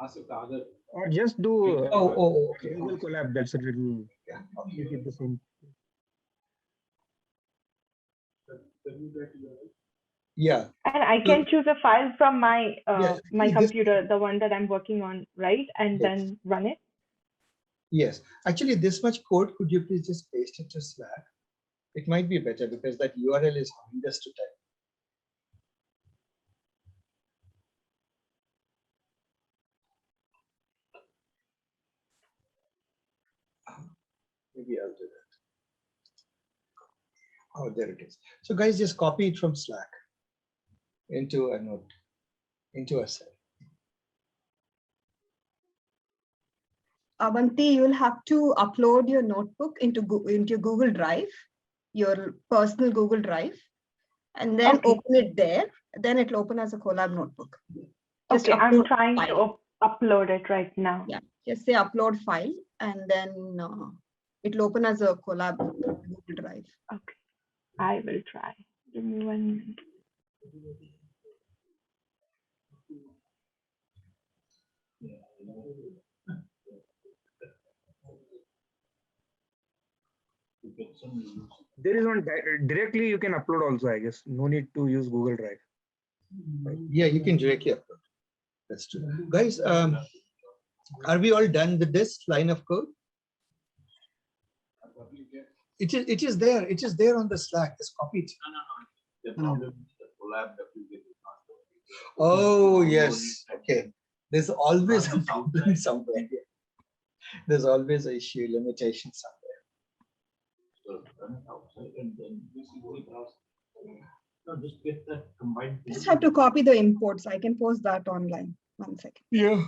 Ask if the other. Or just do Okay. Google Colab. That's it. Will Yeah. make it the same. Yeah. And I can choose a file from my Yeah, my this- computer, the one that I'm working on, right? And Yes. then run it. Yes. Actually, this much code, could you please just paste it to Slack? It might be better because that URL is horrendous to type. Maybe I'll do that. Oh, there it is. So guys, just copy it from Slack into a note, into a cell. Avanti, you'll have to upload your notebook into Google Drive, your personal Google Drive, and then Okay. open it there. Then it'll open as a Colab notebook. Just Okay, I'm upload trying file. to upload it right now. Yeah, just say upload file, and then it'll open as a Colab Google Drive. Okay, I will try. Give me 1 minute. There is one directly you can upload also, I guess. No need to use Google Drive. Yeah, you can directly upload. That's true. Guys, are we all done with this line of code? It is there. It is there on the Slack. Just copy it. The problem is the collab that we get is not working. Oh, yes. Okay. There's always a problem somewhere. There's always an issue, limitation somewhere. So run it outside and then this is what it asks. No, just get that combined. Just have to copy the imports. I can post that online. 1 second. Yeah.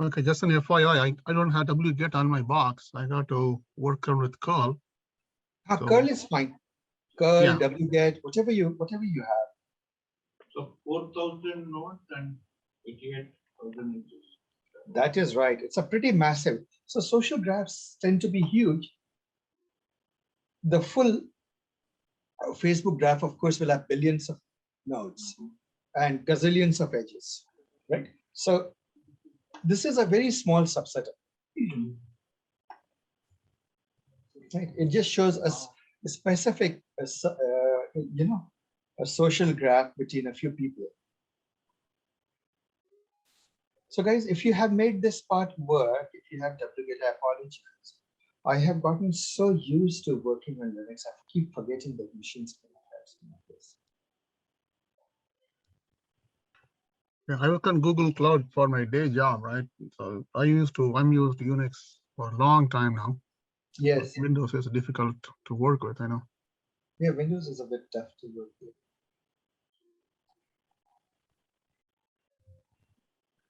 Okay, just an FYI, I don't have wget on my box. I got to work around with curl. So- Curl is fine. Curl, Yeah. wget, whatever you have. So 4,000 nodes and 88,000 inches. That is right. It's a pretty massive. So social graphs tend to be huge. The full Facebook graph, of course, will have billions of nodes and gazillions of edges, right? So this is a very small subset. Right? It just shows us a specific, a social graph between a few people. So guys, if you have made this part work, if you have wget, I apologize. I have gotten so used to working on Linux, I keep forgetting that machines can have some of this. Yeah, I work on Google Cloud for my day job, right? So I'm used to Unix for a long time now. Yes, Windows is difficult to work with, I know. yeah, Windows is a bit tough to work with.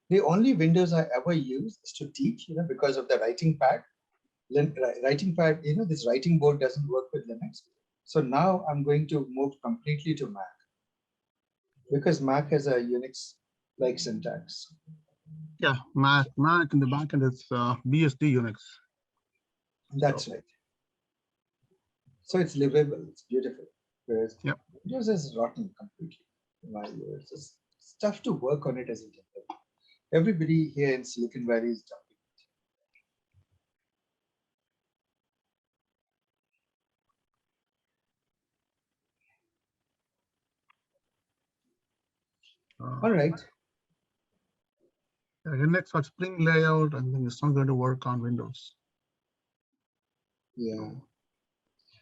The only Windows I ever use is to teach, because of the writing pad. Writing pad, this writing board doesn't work with Linux. So now I'm going to move completely to Mac because Mac has a Unix-like syntax. Yeah, Mac in the backend is BSD Unix. That's right. So it's livable, it's beautiful. Whereas Yep. Windows is rotten completely. In my view. It's tough to work on it as a developer. Everybody here in Silicon Valley is jumping. All right. Next for Spring layout, and then it's not going to work on Windows. Yeah.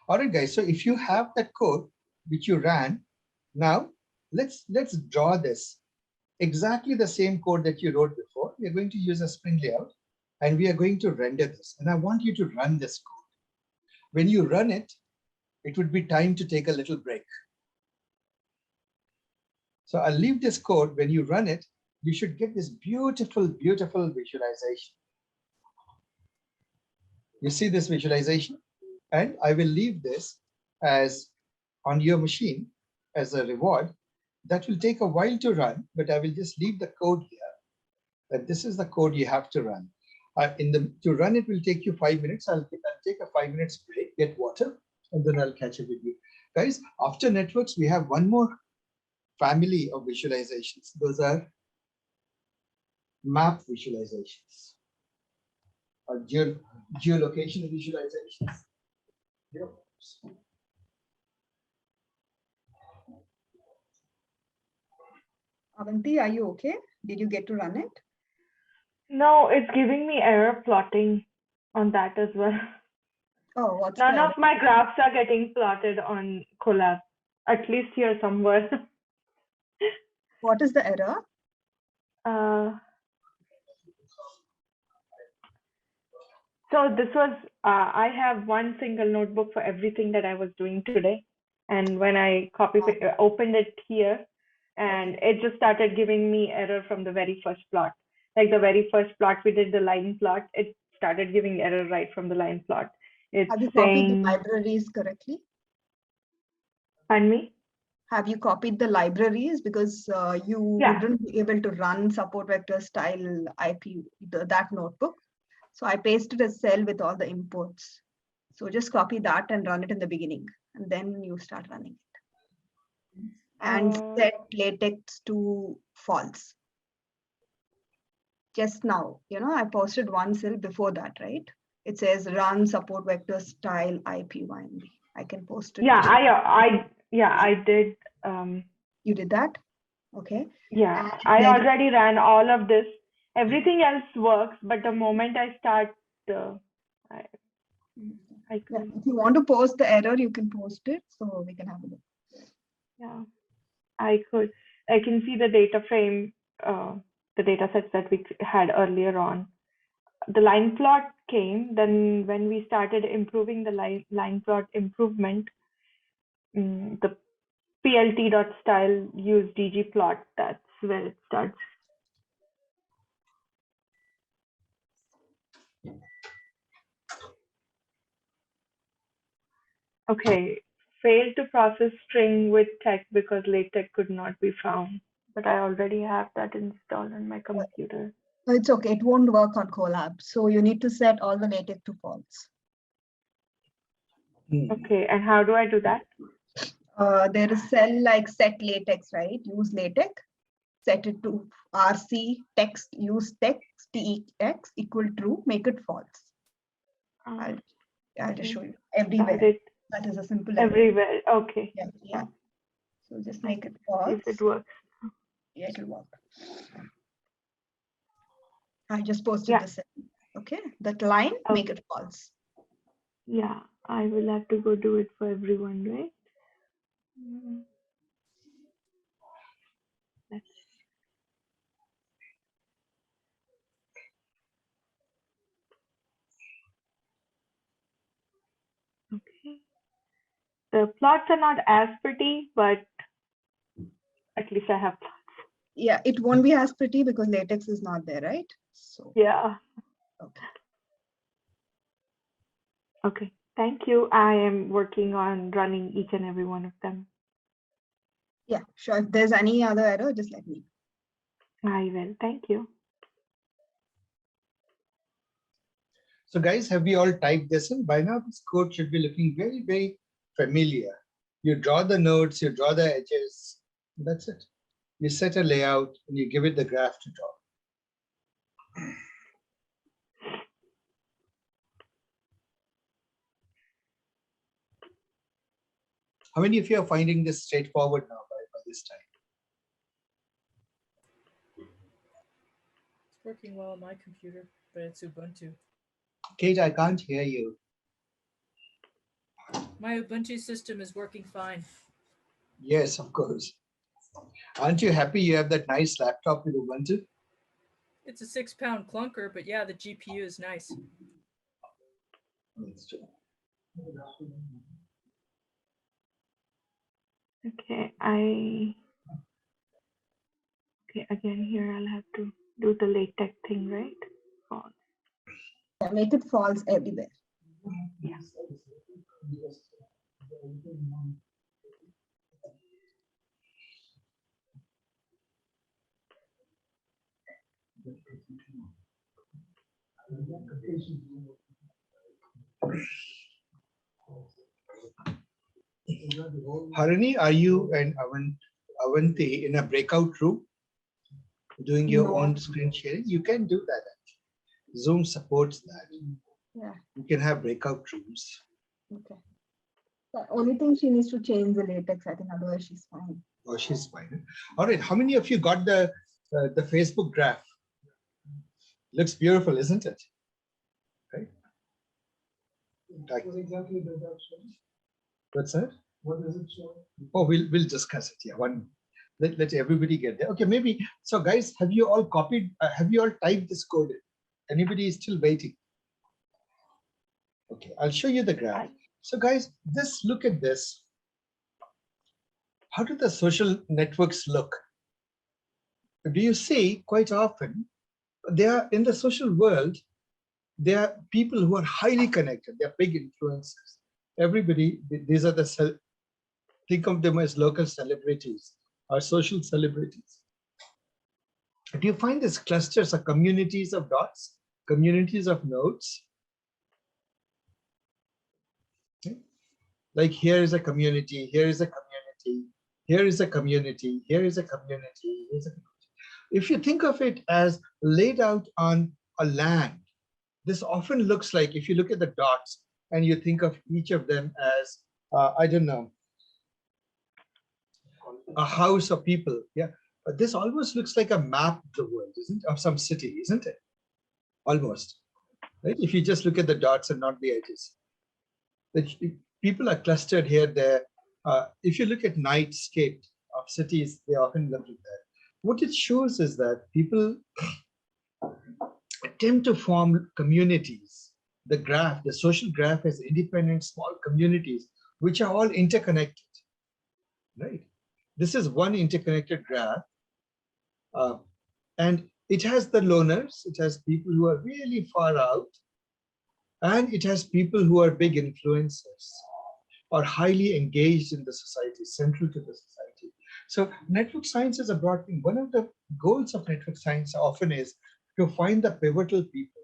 All right, guys. So if you have that code which you ran, now let's draw this. Exactly the same code that you wrote before. We are going to use a Spring layout and we are going to render this. And I want you to run this code. When you run it, it would be time to take a little break. So I'll leave this code. When you run it, you should get this beautiful, beautiful visualization. You see this visualization? And I will leave this as on your machine as a reward. That will take a while to run, but I will just leave the code here. That this is the code you have to run. To run it will take you 5 minutes. I'll take a 5 minutes break, get water, and then I'll catch up with you. Guys, after networks, we have one more family of visualizations. Those are map visualizations or geolocation visualizations. Yep. Avanti, are you okay? Did you get to run it? No, it's giving me error plotting on that as well. Oh, what's None the of my graphs are getting plotted on Colab, at least here somewhere. what is the error? So this was, I have one single notebook for everything that I was doing today. And when I opened it here, and it just started giving me error from the very first plot. Like the very first plot, we did the line plot. It started giving error right from the line plot. It's Have you copied saying, the libraries correctly? pardon me? Have you copied the libraries? Because you wouldn't be able to run support vector style IP, that notebook. So I pasted a cell with all the imports. So just copy that and run it in the beginning, and then you start running it. And set latex to false. Just now, I posted one cell before that, right? It says run support vector style IP1. I can post it. Yeah, I did. You did that? Okay. Yeah, And I then, already ran all of this. Everything else works, but the moment I start, I could. if you want to post the error, you can post it so we can have a look. Yeah, I could. I can see the data frame, the data sets that we had earlier on. The line plot came, then when we started improving the line plot improvement, the plt.style use ggplot, that's where it starts. Okay, failed to process string with text because LaTeX could not be found. But I already have that installed on my computer. No, it's okay. It won't work on Colab. So you need to set all the LaTeX to false. Okay, and how do I do that? There is cell like set LaTeX, right? Use LaTeX. Set it to RC text, use text, TX equal true, make it false. I'll just show you everywhere. That is a simple everywhere. Okay. Yeah. So just make it false. If it works. Yeah, it will work. I just posted this. Okay, that line, make it false. Yeah, I will have to go do it for everyone, right? Okay. The plots are not as pretty, but at least I have plots. Yeah, it won't be as pretty because LaTeX is not there, right? So yeah. Okay. Thank you. I am working on running each and every one of them. Yeah, sure. If there's any other error, just let me know. I will. Thank you. So guys, have we all typed this in? By now, this code should be looking very, very familiar. You draw the nodes, you draw the edges. That's it. You set a layout and you give it the graph to draw. How many of you are finding this straightforward now by this time? working well on my computer, but it's Ubuntu. Kate, I can't hear you. My Ubuntu system is working fine. Yes, of course. Aren't you happy you have that nice laptop with Ubuntu? It's a 6-pound clunker, but yeah, the GPU is nice. That's true. Okay, okay, again here I'll have to do the LaTeX thing, right? False. Make it false everywhere. Yeah. Harini, are you and Avanti in a breakout room doing your No. own screen sharing? You can do that. Actually. Zoom supports that. Yeah. You can have breakout rooms. Okay. The only thing she needs to change the latex, I think, otherwise she's fine. Oh, she's fine. All right. How many of you got the Facebook graph? Looks beautiful, isn't it? Right. What exactly does that show? What's that? What does it show? Oh, we'll discuss it. Yeah, one. Let everybody get there. Okay, maybe. So, guys, have you all copied? Have you all typed this code? Anybody is still waiting? Okay, I'll show you the graph. So, guys, just look at this. How do the social networks look? Do you see quite often they are in the social world? There are people who are highly connected. They are big influencers. Everybody, these are the think of them as local celebrities or social celebrities. Do you find these clusters are communities of dots, communities of nodes? Okay. Like here is a community, here is a community, here is a community, here is a community, here's a community. If you think of it as laid out on a land, this often looks like, if you look at the dots and you think of each of them as, I don't know, a house of people. Yeah, but this almost looks like a map of the world, isn't it? Of some city, isn't it? Almost, right? If you just look at the dots and not the edges. The people are clustered here, there. If you look at nightscape of cities, they often look like that. What it shows is that people attempt to form communities. The graph, the social graph has independent small communities, which are all interconnected, right? This is one interconnected graph. And it has the loners, it has people who are really far out, and it has people who are big influencers or highly engaged in the society, central to the society. So network science is a broad thing. One of the goals of network science often is to find the pivotal people,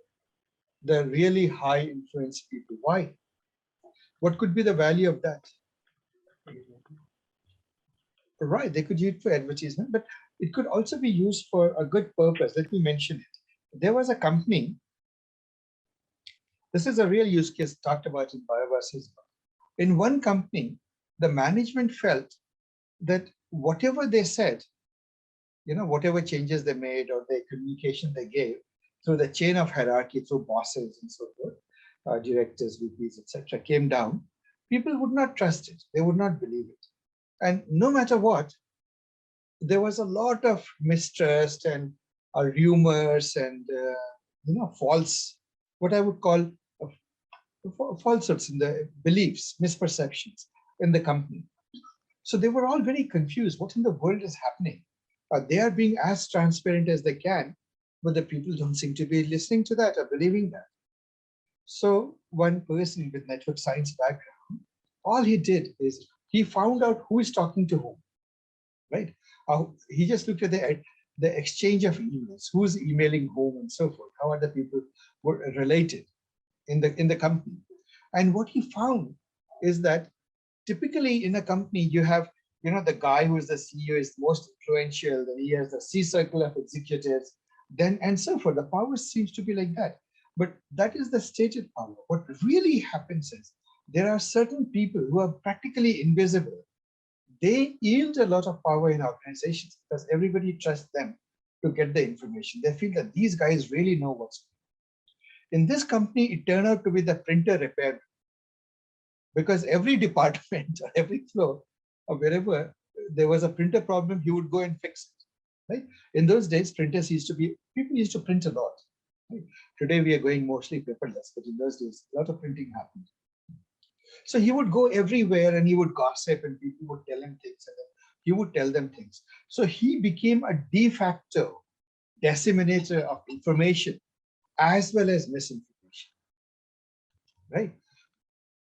the really high influence people. Why? What could be the value of that? Right, they could use it for advertisement, but it could also be used for a good purpose. Let me mention it. There was a company, this is a real use case talked about in Bioverse's book. In one company, the management felt that whatever they said, whatever changes they made or the communication they gave through the chain of hierarchy, through bosses and so forth, directors, VPs, etc., came down, people would not trust it. They would not believe it. And no matter what, there was a lot of mistrust and rumors and false, what I would call falsehoods in the beliefs, misperceptions in the company. So they were all very confused. What in the world is happening? They are being as transparent as they can, but the people don't seem to be listening to that or believing that. So one person with network science background, all he did is he found out who is talking to whom, right? He just looked at the exchange of emails, who's emailing whom and so forth. How are the people were related in the company? And what he found is that typically in a company, you have, the guy who is the CEO is most influential, then he has the C circle of executives, then and so forth. The power seems to be like that. But that is the stated power. What really happens is there are certain people who are practically invisible. They yield a lot of power in organizations because everybody trusts them to get the information. They feel that these guys really know what's going on. In this company, it turned out to be the printer repairman, because every department or every floor or wherever there was a printer problem, he would go and fix it. Right? In those days, printers used to be, people used to print a lot. Right? Today we are going mostly paperless, but in those days, a lot of printing happened. So he would go everywhere and he would gossip, and people would tell him things, and then he would tell them things. So he became a de facto disseminator of information as well as misinformation. Right?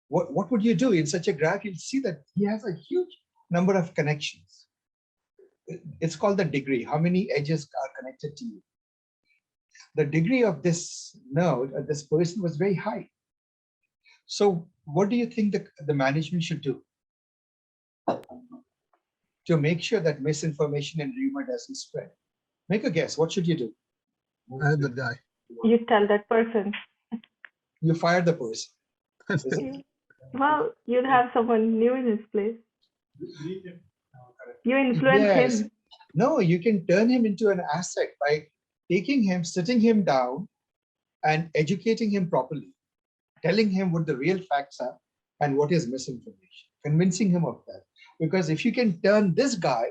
What would you do in such a graph? You'll see that he has a huge number of connections. It's called the degree. How many edges are connected to you? The degree of this node, this person, was very high. So what do you think the management should do to make sure that misinformation and rumor doesn't spread? Make a guess. What should you do? I the guy. You tell that person. You fire the person. Is it? Well, you'll have someone new in his place. You influence Yes. him. No, you can turn him into an asset by taking him, sitting him down and educating him properly, telling him what the real facts are and what is misinformation, convincing him of that. Because if you can turn this guy,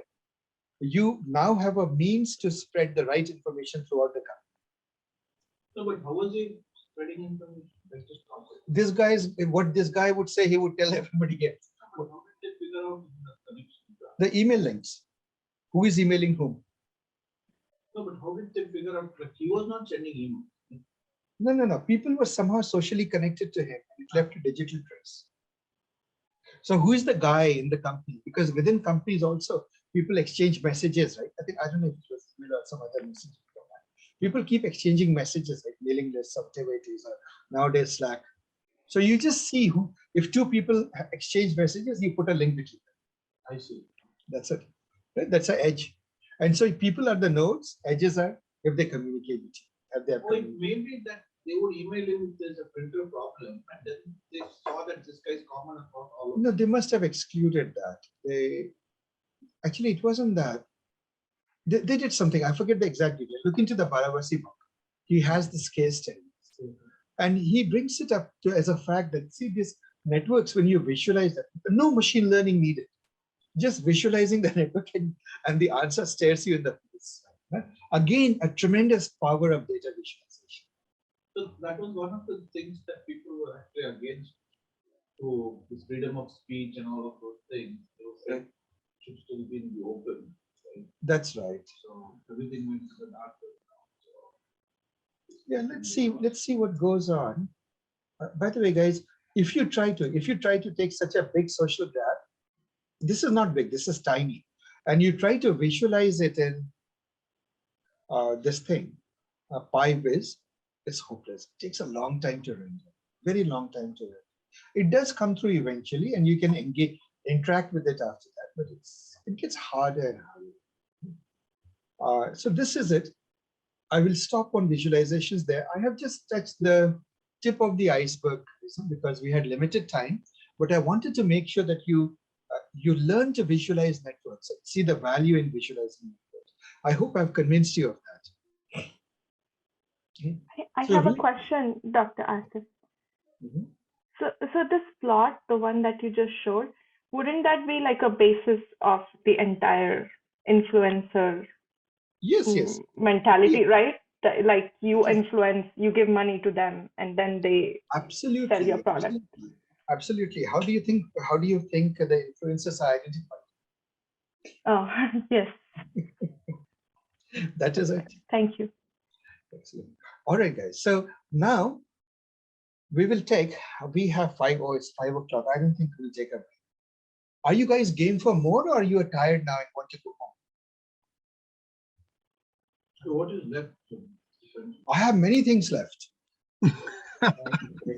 you now have a means to spread the right information throughout the country. No, but how was he spreading information? Let's just talk about it. This guy is what this guy would say, he would tell everybody else. But how did they figure out the connection? The email links. Who is emailing whom? No, but how did they figure out? Like, he was not sending email. No. People were somehow socially connected to him. It left a digital trace. So who is the guy in the company? Because within companies also, people exchange messages, right? I don't know if it was email or some other message. People keep exchanging messages, like mailing lists, activities, or nowadays Slack. So you just see who, if two people exchange messages, you put a link between them. I see. That's it. Right? That's an edge. And so people are the nodes, edges are if they communicate with you. Have they Or maybe that they would email him if there's a printer problem, and then they saw that this guy is common across all of them. No, they must have excluded that. Actually, it wasn't that. They did something. I forget the exact detail. Look into the Baravasi book. He has this case study, and he brings it up as a fact that, see, these networks, when you visualize that, no machine learning needed. Just visualizing the network and the answer stares you in the face. Right? Again, a tremendous power of data visualization. So that was one of the things that people were actually against, to this freedom of speech and all of those things. They were saying it should still be in the open. Right? That's right. So everything went to the dark web now. So Yeah, let's see what goes on. By the way, guys, if you try to take such a big social graph, this is not big, this is tiny, and you try to visualize it in this thing, PyVis, it's hopeless. It takes a long time to render, very long time to render. It does come through eventually, and you can interact with it after that, but it gets harder and harder. So this is it. I will stop on visualizations there. I have just touched the tip of the iceberg because we had limited time, but I wanted to make sure that you learn to visualize networks and see the value in visualizing networks. I hope I've convinced you of that. Okay. I So have a we- question, Dr. Asif. Mhm. So this plot, the one that you just showed, wouldn't that be like a basis of the entire influencer Yes. mentality, right? Like you influence, you give money to them, and then they Absolutely. sell your product. Absolutely. How do you think the influencers are identified? Oh, yes. That is it. Thank you. Excellent. All right, guys. So now we have 5 or it's 5 o'clock. I don't think we'll take a break. Are you guys game for more, or are you tired now and want to go home? So what is left? I have many things left.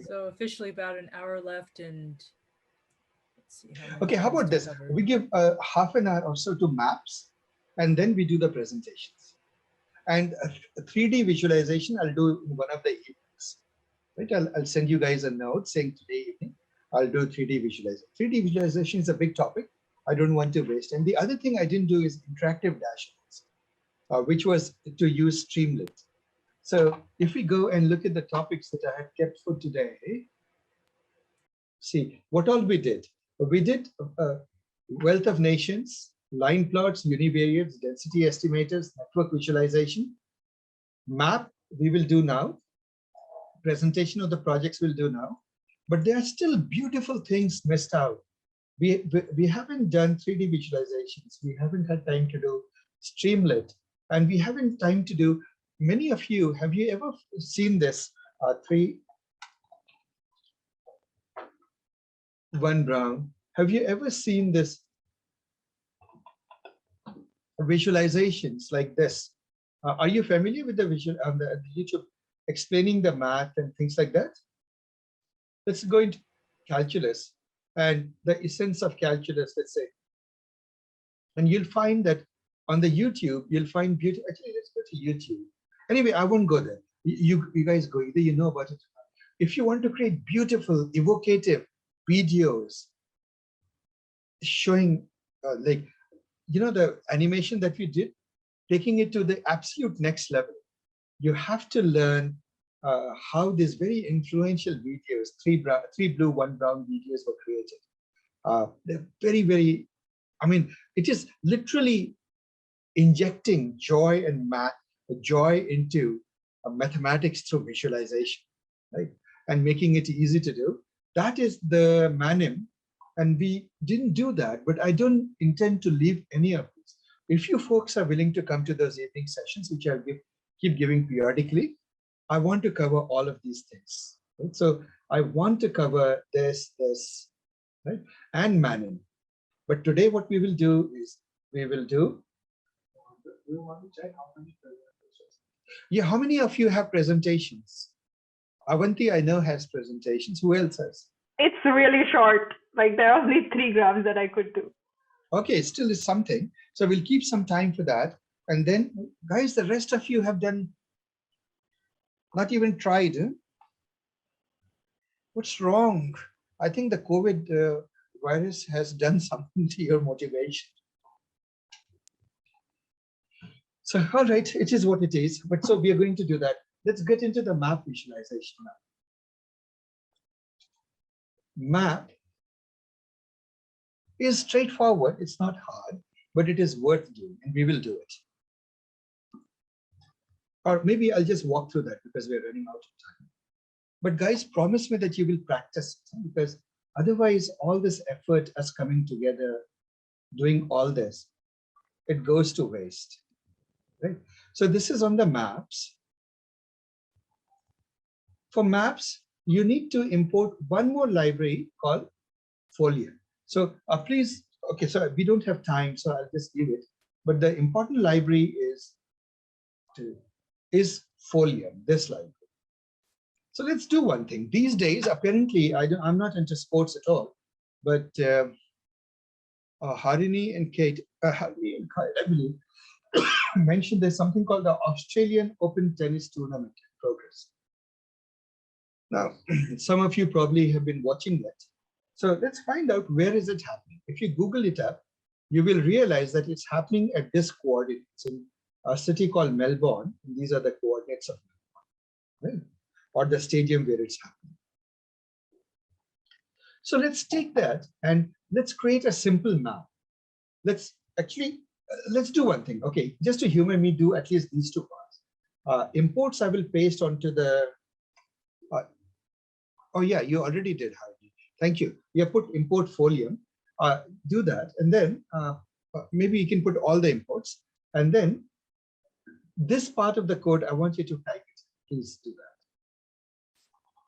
So officially about an hour left, and let's see. How many Okay, how things about to this? cover. We give half an hour or so to maps, and then we do the presentations. And a 3D visualization, I'll do in one of the evenings. Right? I'll send you guys a note saying today evening, I'll do 3D visualization. 3D visualization is a big topic. I don't want to waste. And the other thing I didn't do is interactive dashboards. which was to use Streamlit. So if we go and look at the topics that I had kept for today, see what all we did. We did wealth of nations, line plots, univariates, density estimators, network visualization, map we will do now, presentation of the projects we'll do now, but there are still beautiful things missed out. We haven't done 3D visualizations. We haven't had time to do Streamlit, and we haven't time to do, many of you, have you ever seen this 3-1 brown? Have you ever seen this visualizations like this? Are you familiar with the visual on the YouTube explaining the math and things like that? Let's go into calculus and the essence of calculus, let's say. And you'll find that on the YouTube, you'll find beauty. Actually, let's go to YouTube. Anyway, I won't go there. You guys go, either you know about it. If you want to create beautiful, evocative videos showing like, you know, the animation that we did, taking it to the absolute next level, you have to learn how these very influential videos, 3 blue, 1 brown videos were created. They're very, very, I mean, it is literally injecting joy and joy into mathematics through visualization, right? And making it easy to do. That is the Manim. And we didn't do that, but I don't intend to leave any of this. If you folks are willing to come to those evening sessions, which I'll keep giving periodically, I want to cover all of these things. Right? So I want to cover this, right? And Manim. But today what we will do is, we will do, we want to check how many presentations. Yeah, how many of you have presentations? Avanti, I know, has presentations. Who else has? It's really short. Like there are only 3 graphs that I could do. Okay, it still is something. So we'll keep some time for that. And then, guys, the rest of you have done, not even tried. Huh? What's wrong? I think the COVID virus has done something to your motivation. So, all right, it is what it is. But so we are going to do that. Let's get into the map visualization now. Map is straightforward. It's not hard, but it is worth doing, and we will do it. Or maybe I'll just walk through that because we're running out of time. But guys, promise me that you will practice it, because otherwise all this effort, us coming together, doing all this, it goes to waste, right? So this is on the maps. For maps, you need to import one more library called Folium. So please, okay, so we don't have time, so I'll just leave it. But the important library is Folium, this library. So let's do one thing. These days, apparently, I'm not into sports at all, but Harini and Kate, Harini and Kyle, I believe, mentioned there's something called the Australian Open Tennis Tournament in progress. Now, some of you probably have been watching that. So let's find out, where is it happening? If you Google it up, you will realize that it's happening at this coordinate. It's in a city called Melbourne. And these are the coordinates of Melbourne, right? Or the stadium where it's happening. So let's take that and let's create a simple map. Let's do one thing. Okay, just to humor me, do at least these 2 parts. Imports I will paste onto the, oh yeah, you already did, Hardy. Thank you. You have put import Folium. Do that, and then maybe you can put all the imports. And then this part of the code, I want you to type it. Please do that.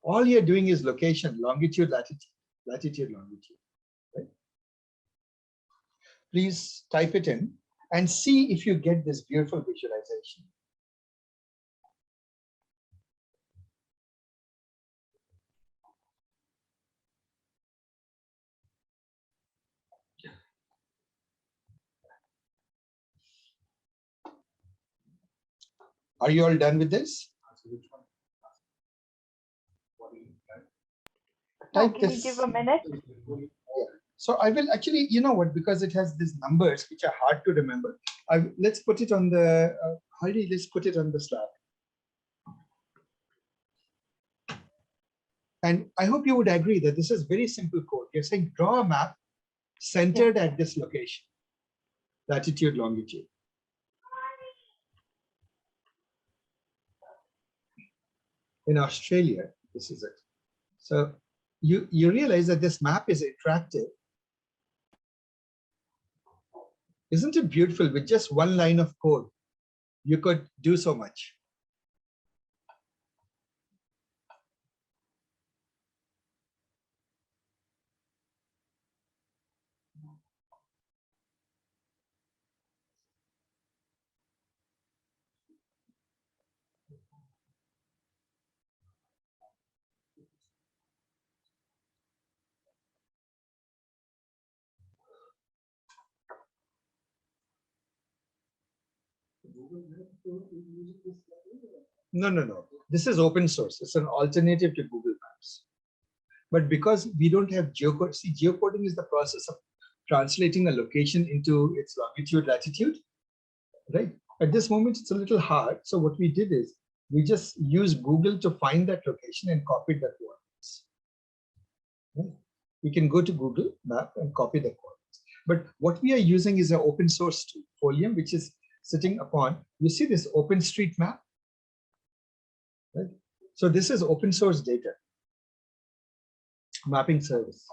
All you're doing is location, longitude, latitude, longitude. Right? Please type it in and see if you get this beautiful visualization. Are you all done with this? Type Can this. you give a minute? So I will actually, you know what, because it has these numbers which are hard to remember, let's put it on the, Heidi, let's put it on the slide. And I hope you would agree that this is very simple code. You're saying draw a map centered at this location, latitude, longitude. In Australia, this is it. So you realize that this map is attractive. Isn't it beautiful? With just one line of code, you could do so much. No. This is open source. It's an alternative to Google Maps. But because we don't have geocode, see, geocoding is the process of translating a location into its longitude, latitude, right? At this moment, it's a little hard. So what we did is we just used Google to find that location and copied the coordinates. Right? We can go to Google Map and copy the coordinates. But what we are using is an open source tool, Folium, which is sitting upon, you see this OpenStreetMap, right? So this is open source data mapping service.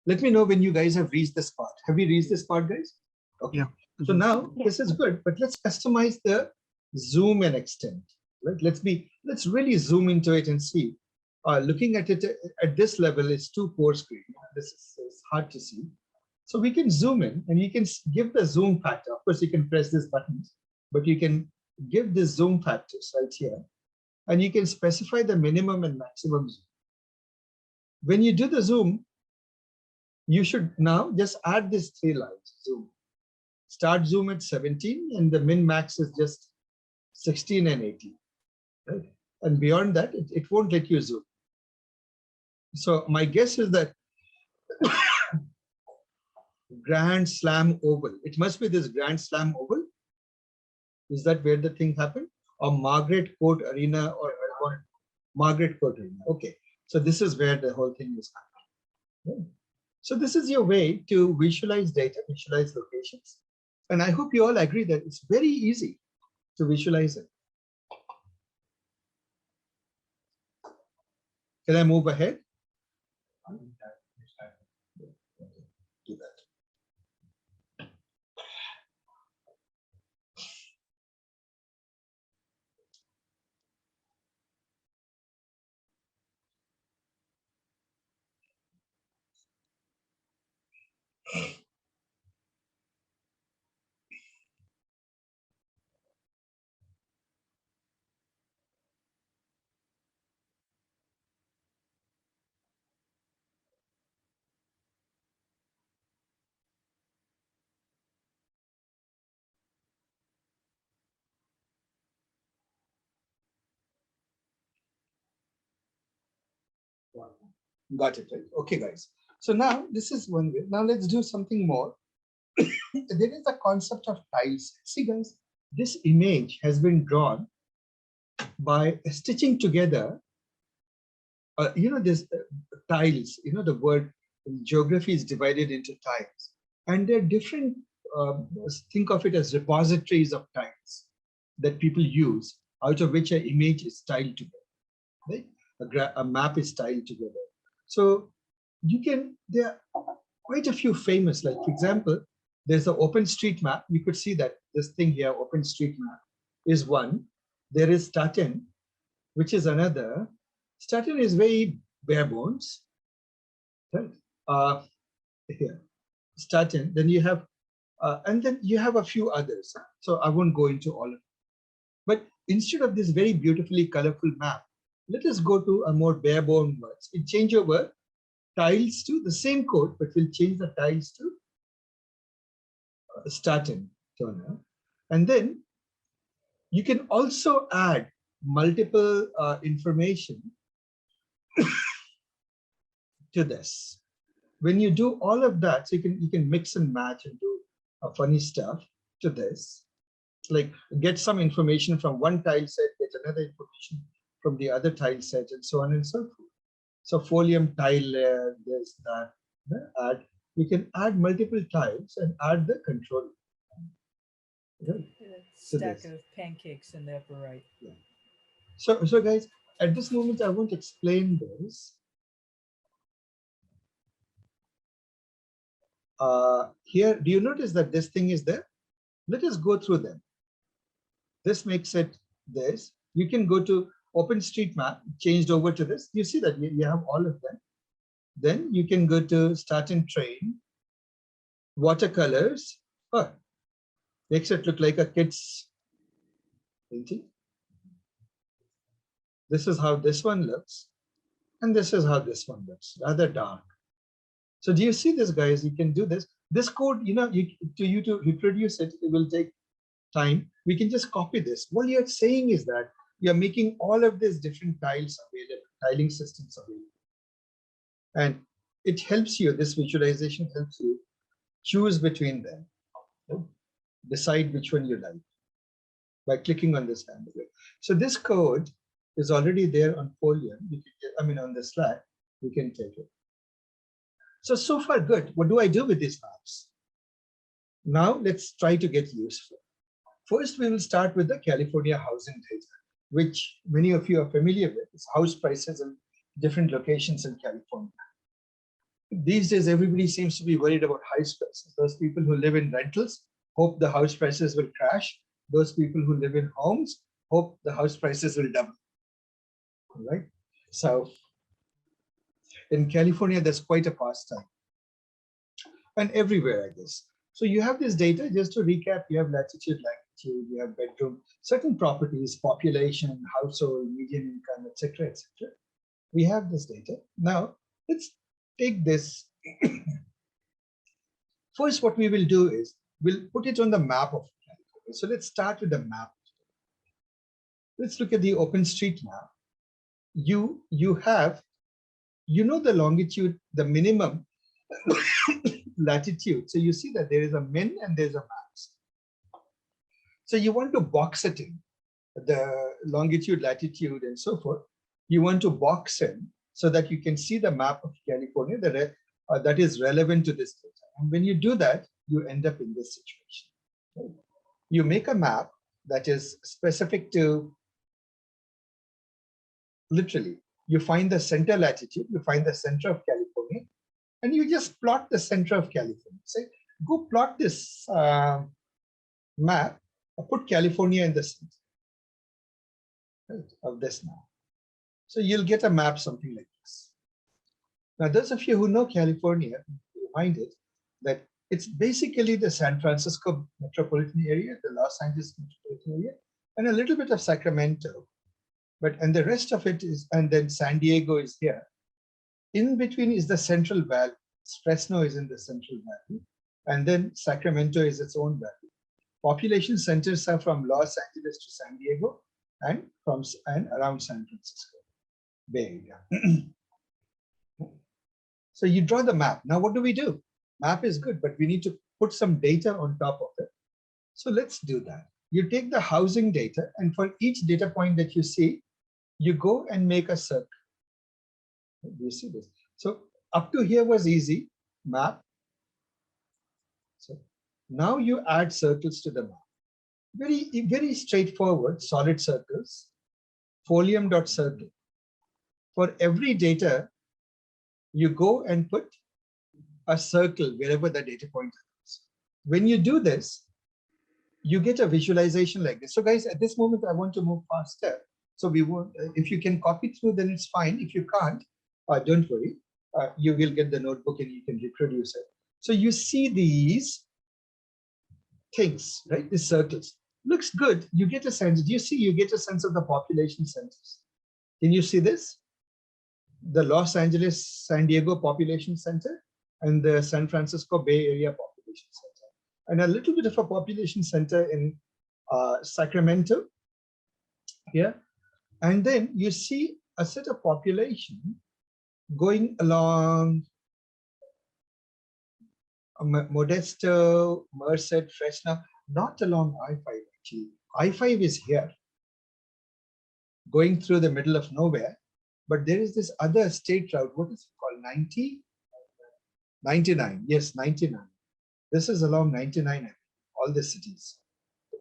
Let me know when you guys have reached this part. Have you reached this part, guys? Okay. Yeah. So now this is good, but let's customize the zoom and extend. Right? Let's really zoom into it and see. Looking at it at this level, it's too poor screen. This is hard to see. So we can zoom in and you can give the zoom factor. Of course, you can press this button, but you can give the zoom factors right here. And you can specify the minimum and maximum zoom. When you do the zoom, you should now just add these 3 lines, zoom. Start zoom at 17 and the min max is just 16 and 18. Right? And beyond that, it won't let you zoom. So my guess is that Grand Slam Oval, it must be this Grand Slam Oval. Is that where the thing happened? Or Margaret Court Arena or Margaret Court Arena. Okay, so this is where the whole thing is happening. Right? So this is your way to visualize data, visualize locations. And I hope you all agree that it's very easy to visualize it. Can I move ahead? Do that. Got it, right? Okay, guys. So now this is one way. Now let's do something more. There is a concept of tiles. See, guys, this image has been drawn by stitching together, this tiles, the word geography is divided into tiles. And they're different, think of it as repositories of tiles that people use, out of which an image is tiled together, right? A map is tiled together. So there are quite a few famous, like for example, there's the OpenStreetMap. You could see that this thing here, OpenStreetMap, is one. There is Staten, which is another. Staten is very bare bones, right? Here, Staten. Then you have, and then you have a few others. So I won't go into all of them. But instead of this very beautifully colorful map, let us go to a more bare bone words. We change over tiles to the same code, but we'll change the tiles to Staten Turner. And then you can also add multiple information to this. When you do all of that, so you can mix and match and do funny stuff to this, like get some information from one tile set, get another information from the other tile set, and so on and so forth. So folium tile layer, this, that, add. You can add multiple tiles and add the control. Right. Stack this. of pancakes in the upper right. So guys, at this moment, I won't explain this. Here, do you notice that this thing is there? Let us go through them. This makes it this. You can go to OpenStreetMap, changed over to this. You see that you have all of them. Then you can go to Start and Train, watercolors. Oh, makes it look like a kid's painting. This is how this one looks. And this is how this one looks, rather dark. So do you see this, guys? You can do this. This code, to reproduce it, it will take time. We can just copy this. What you're saying is that you're making all of these different tiles available, tiling systems available. And it helps you, this visualization helps you choose between them. Decide which one you like by clicking on this hamburger. So this code is already there on Folium. You can get, on the Slack, you can take it. So far good. What do I do with these maps? Now let's try to get useful. First, we will start with the California housing data, which many of you are familiar with. It's house prices in different locations in California. These days, everybody seems to be worried about house prices. Those people who live in rentals hope the house prices will crash. Those people who live in homes hope the house prices will double. All right. So in California, there's quite a pastime. And everywhere, I guess. So you have this data, just to recap, you have latitude, longitude, you have bedroom, certain properties, population, household, median income, etc., etc. We have this data. Now, let's take this. First, what we will do is we'll put it on the map of California. So let's start with the map. Let's look at the OpenStreetMap. You have, the longitude, the minimum latitude. So you see that there is a min and there's a max. So you want to box it in, the longitude, latitude, and so forth. You want to box in so that you can see the map of California that is relevant to this data. And when you do that, you end up in this situation. Okay? You make a map that is specific to, literally, you find the center latitude, you find the center of California, and you just plot the center of California. Say, go plot this map, put California in the center, right, of this map. So you'll get a map something like this. Now, those of you who know California, reminded that it's basically the San Francisco metropolitan area, the Los Angeles metropolitan area, and a little bit of Sacramento. And the rest of it is, and then San Diego is here. In between is the Central Valley. Fresno is in the Central Valley. And then Sacramento is its own valley. Population centers are from Los Angeles to San Diego and around San Francisco Bay Area. So you draw the map. Now, what do? Map is good, but we need to put some data on top of it. So let's do that. You take the housing data, and for each data point that you see, you go and make a circle. You see this? So up to here was easy, map. So now you add circles to the map. Very, very straightforward, solid circles, folium.circle. For every data, you go and put a circle wherever the data point is. When you do this, you get a visualization like this. So guys, at this moment, I want to move faster. So we won't, if you can copy through, then it's fine. If you can't, don't worry. You will get the notebook and you can reproduce it. So you see these things, right? These circles. Looks good. You get a sense. Do you see? You get a sense of the population centers. Can you see this? The Los Angeles, San Diego population center and the San Francisco Bay Area population center. And a little bit of a population center in Sacramento here. And then you see a set of population going along Modesto, Merced, Fresno, not along I-5 actually. I-5 is here, going through the middle of nowhere, but there is this other state route. What is it called? 90? 99. Yes, 99. This is along 99, all the cities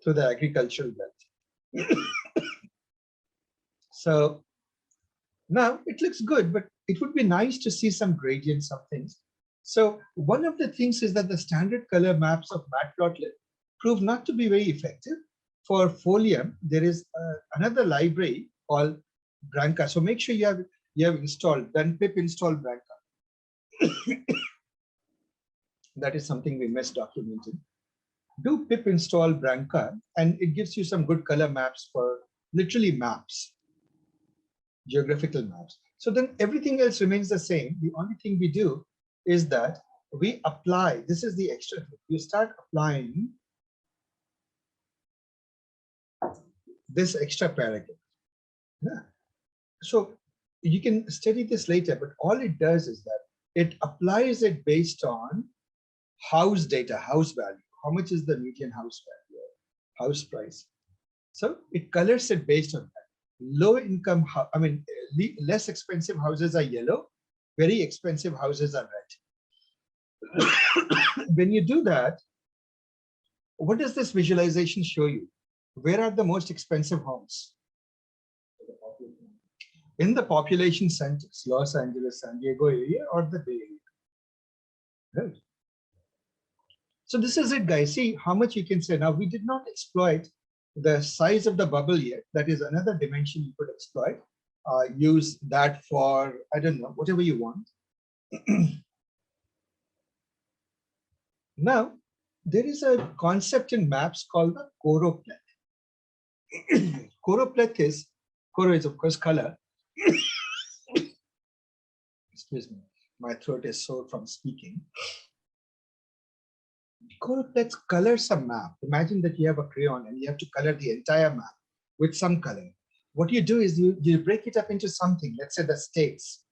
through the agricultural belt. So now it looks good, but it would be nice to see some gradients of things. So one of the things is that the standard color maps of Matplotlib prove not to be very effective. For Folium, there is another library called Branca. So make sure you have installed, done pip install Branca. That is something we missed documenting. Do pip install Branca, and it gives you some good color maps for literally maps, geographical maps. So then everything else remains the same. The only thing we do is that we apply, this is the extra thing. You start applying this extra paragraph. Yeah. So you can study this later, but all it does is that it applies it based on house data, house value. How much is the median house value, house price? So it colors it based on that. Low income, less expensive houses are yellow, very expensive houses are red. When you do that, what does this visualization show you? Where are the most expensive homes? In the population centers, Los Angeles, San Diego area, or the Bay Area. Right. So this is it, guys. See how much you can say. Now, we did not exploit the size of the bubble yet. That is another dimension you could exploit. Use that for, I don't know, whatever you want. Now, there is a concept in maps called the choropleth. Choropleth is, choro is of course color. Excuse me, my throat is sore from speaking. Choropleth colors a map. Imagine that you have a crayon and you have to color the entire map with some color. What you do is you break it up into something. Let's say the states.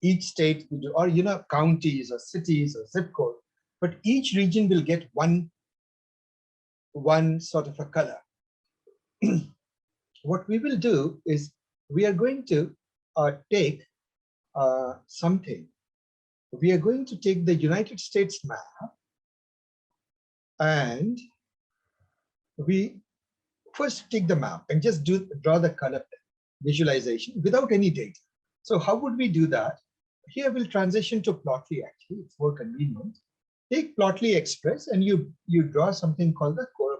Each state, or counties or cities or zip code. But each region will get one sort of a color. What we will do is we are going to take something. We are going to take the United States map, and we first take the map and just draw the color visualization without any data. So how would we do that? Here we'll transition to Plotly. Actually, it's more convenient. Take Plotly Express and you draw something called the choropleth.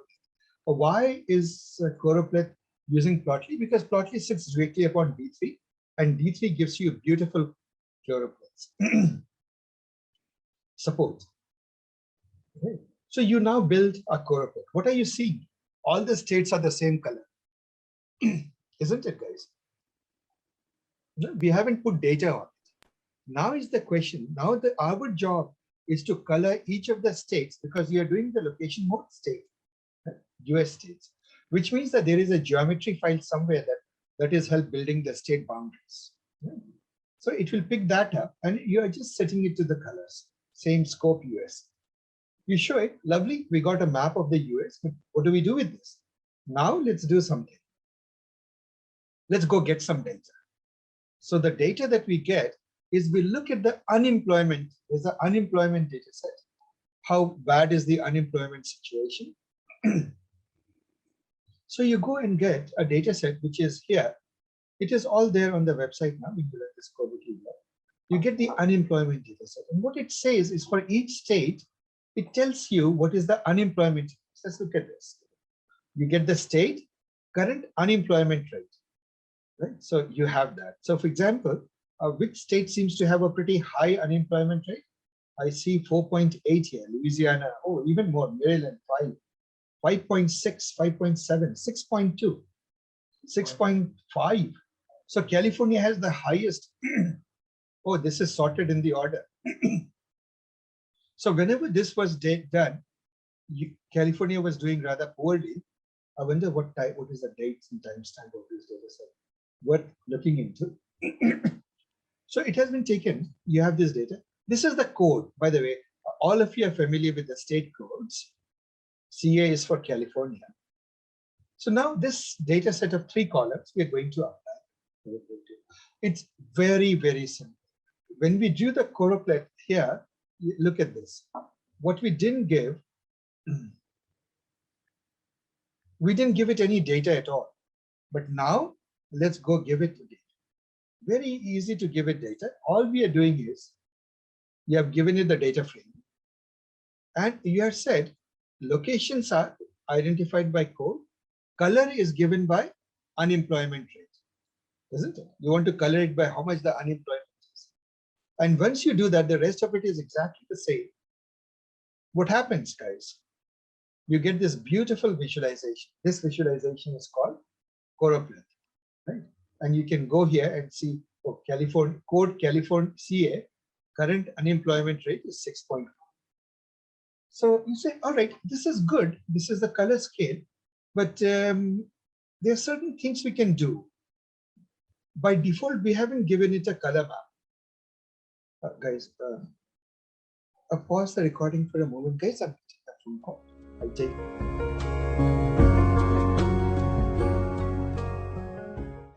Why is choropleth using Plotly? Because Plotly sits directly upon D3, and D3 gives you beautiful choropleths. Suppose. Okay. So you now build a choropleth. What are you seeing? All the states are the same color. Isn't it, guys? No, we haven't put data on it. Now is the question. Now our job is to color each of the states, because we are doing the location mode state, US states, which means that there is a geometry file somewhere that is help building the state boundaries. So it will pick that up and you are just setting it to the colors. Same scope US. You show it, lovely, we got a map of the US, but what do we do with this? Now let's do something. Let's go get some data. So the data that we get is we look at the unemployment. There's an unemployment data set. How bad is the unemployment situation? So you go and get a data set, which is here. It is all there on the website now. We will let this go. You get the unemployment data set. And what it says is for each state, it tells you what is the unemployment. Let's look at this. You get the state, current unemployment rate. Right? So you have that. So for example, which state seems to have a pretty high unemployment rate? I see 4.8 here, Louisiana, oh, even more, Maryland, 5, 5.6, 5.7, 6.2, 6.5. So California has the highest. Oh, this is sorted in the order. So whenever this was done, California was doing rather poorly. I wonder what is the dates and timestamp of this data set. Worth looking into. So it has been taken. You have this data. This is the code, by the way. all of you are familiar with the state codes. CA is for California. So now this data set of 3 columns, we are going to apply. It's very, very simple. When we do the choropleth here, look at this. What we didn't give, we didn't give it any data at all. But now let's go give it data. Very easy to give it data. All we are doing is you have given it the data frame. And you have said locations are identified by code. Color is given by unemployment rate, isn't it? You want to color it by how much the unemployment is. And once you do that, the rest of it is exactly the same. What happens, guys? You get this beautiful visualization. This visualization is called choropleth, right? And you can go here and see for California, code California CA, current unemployment rate is 6.4. So you say, all right, this is good. This is the color scale, but there are certain things we can do. By default, we haven't given it a color map. Guys, pause the recording for a moment. Guys, I'm taking a phone call. I'll take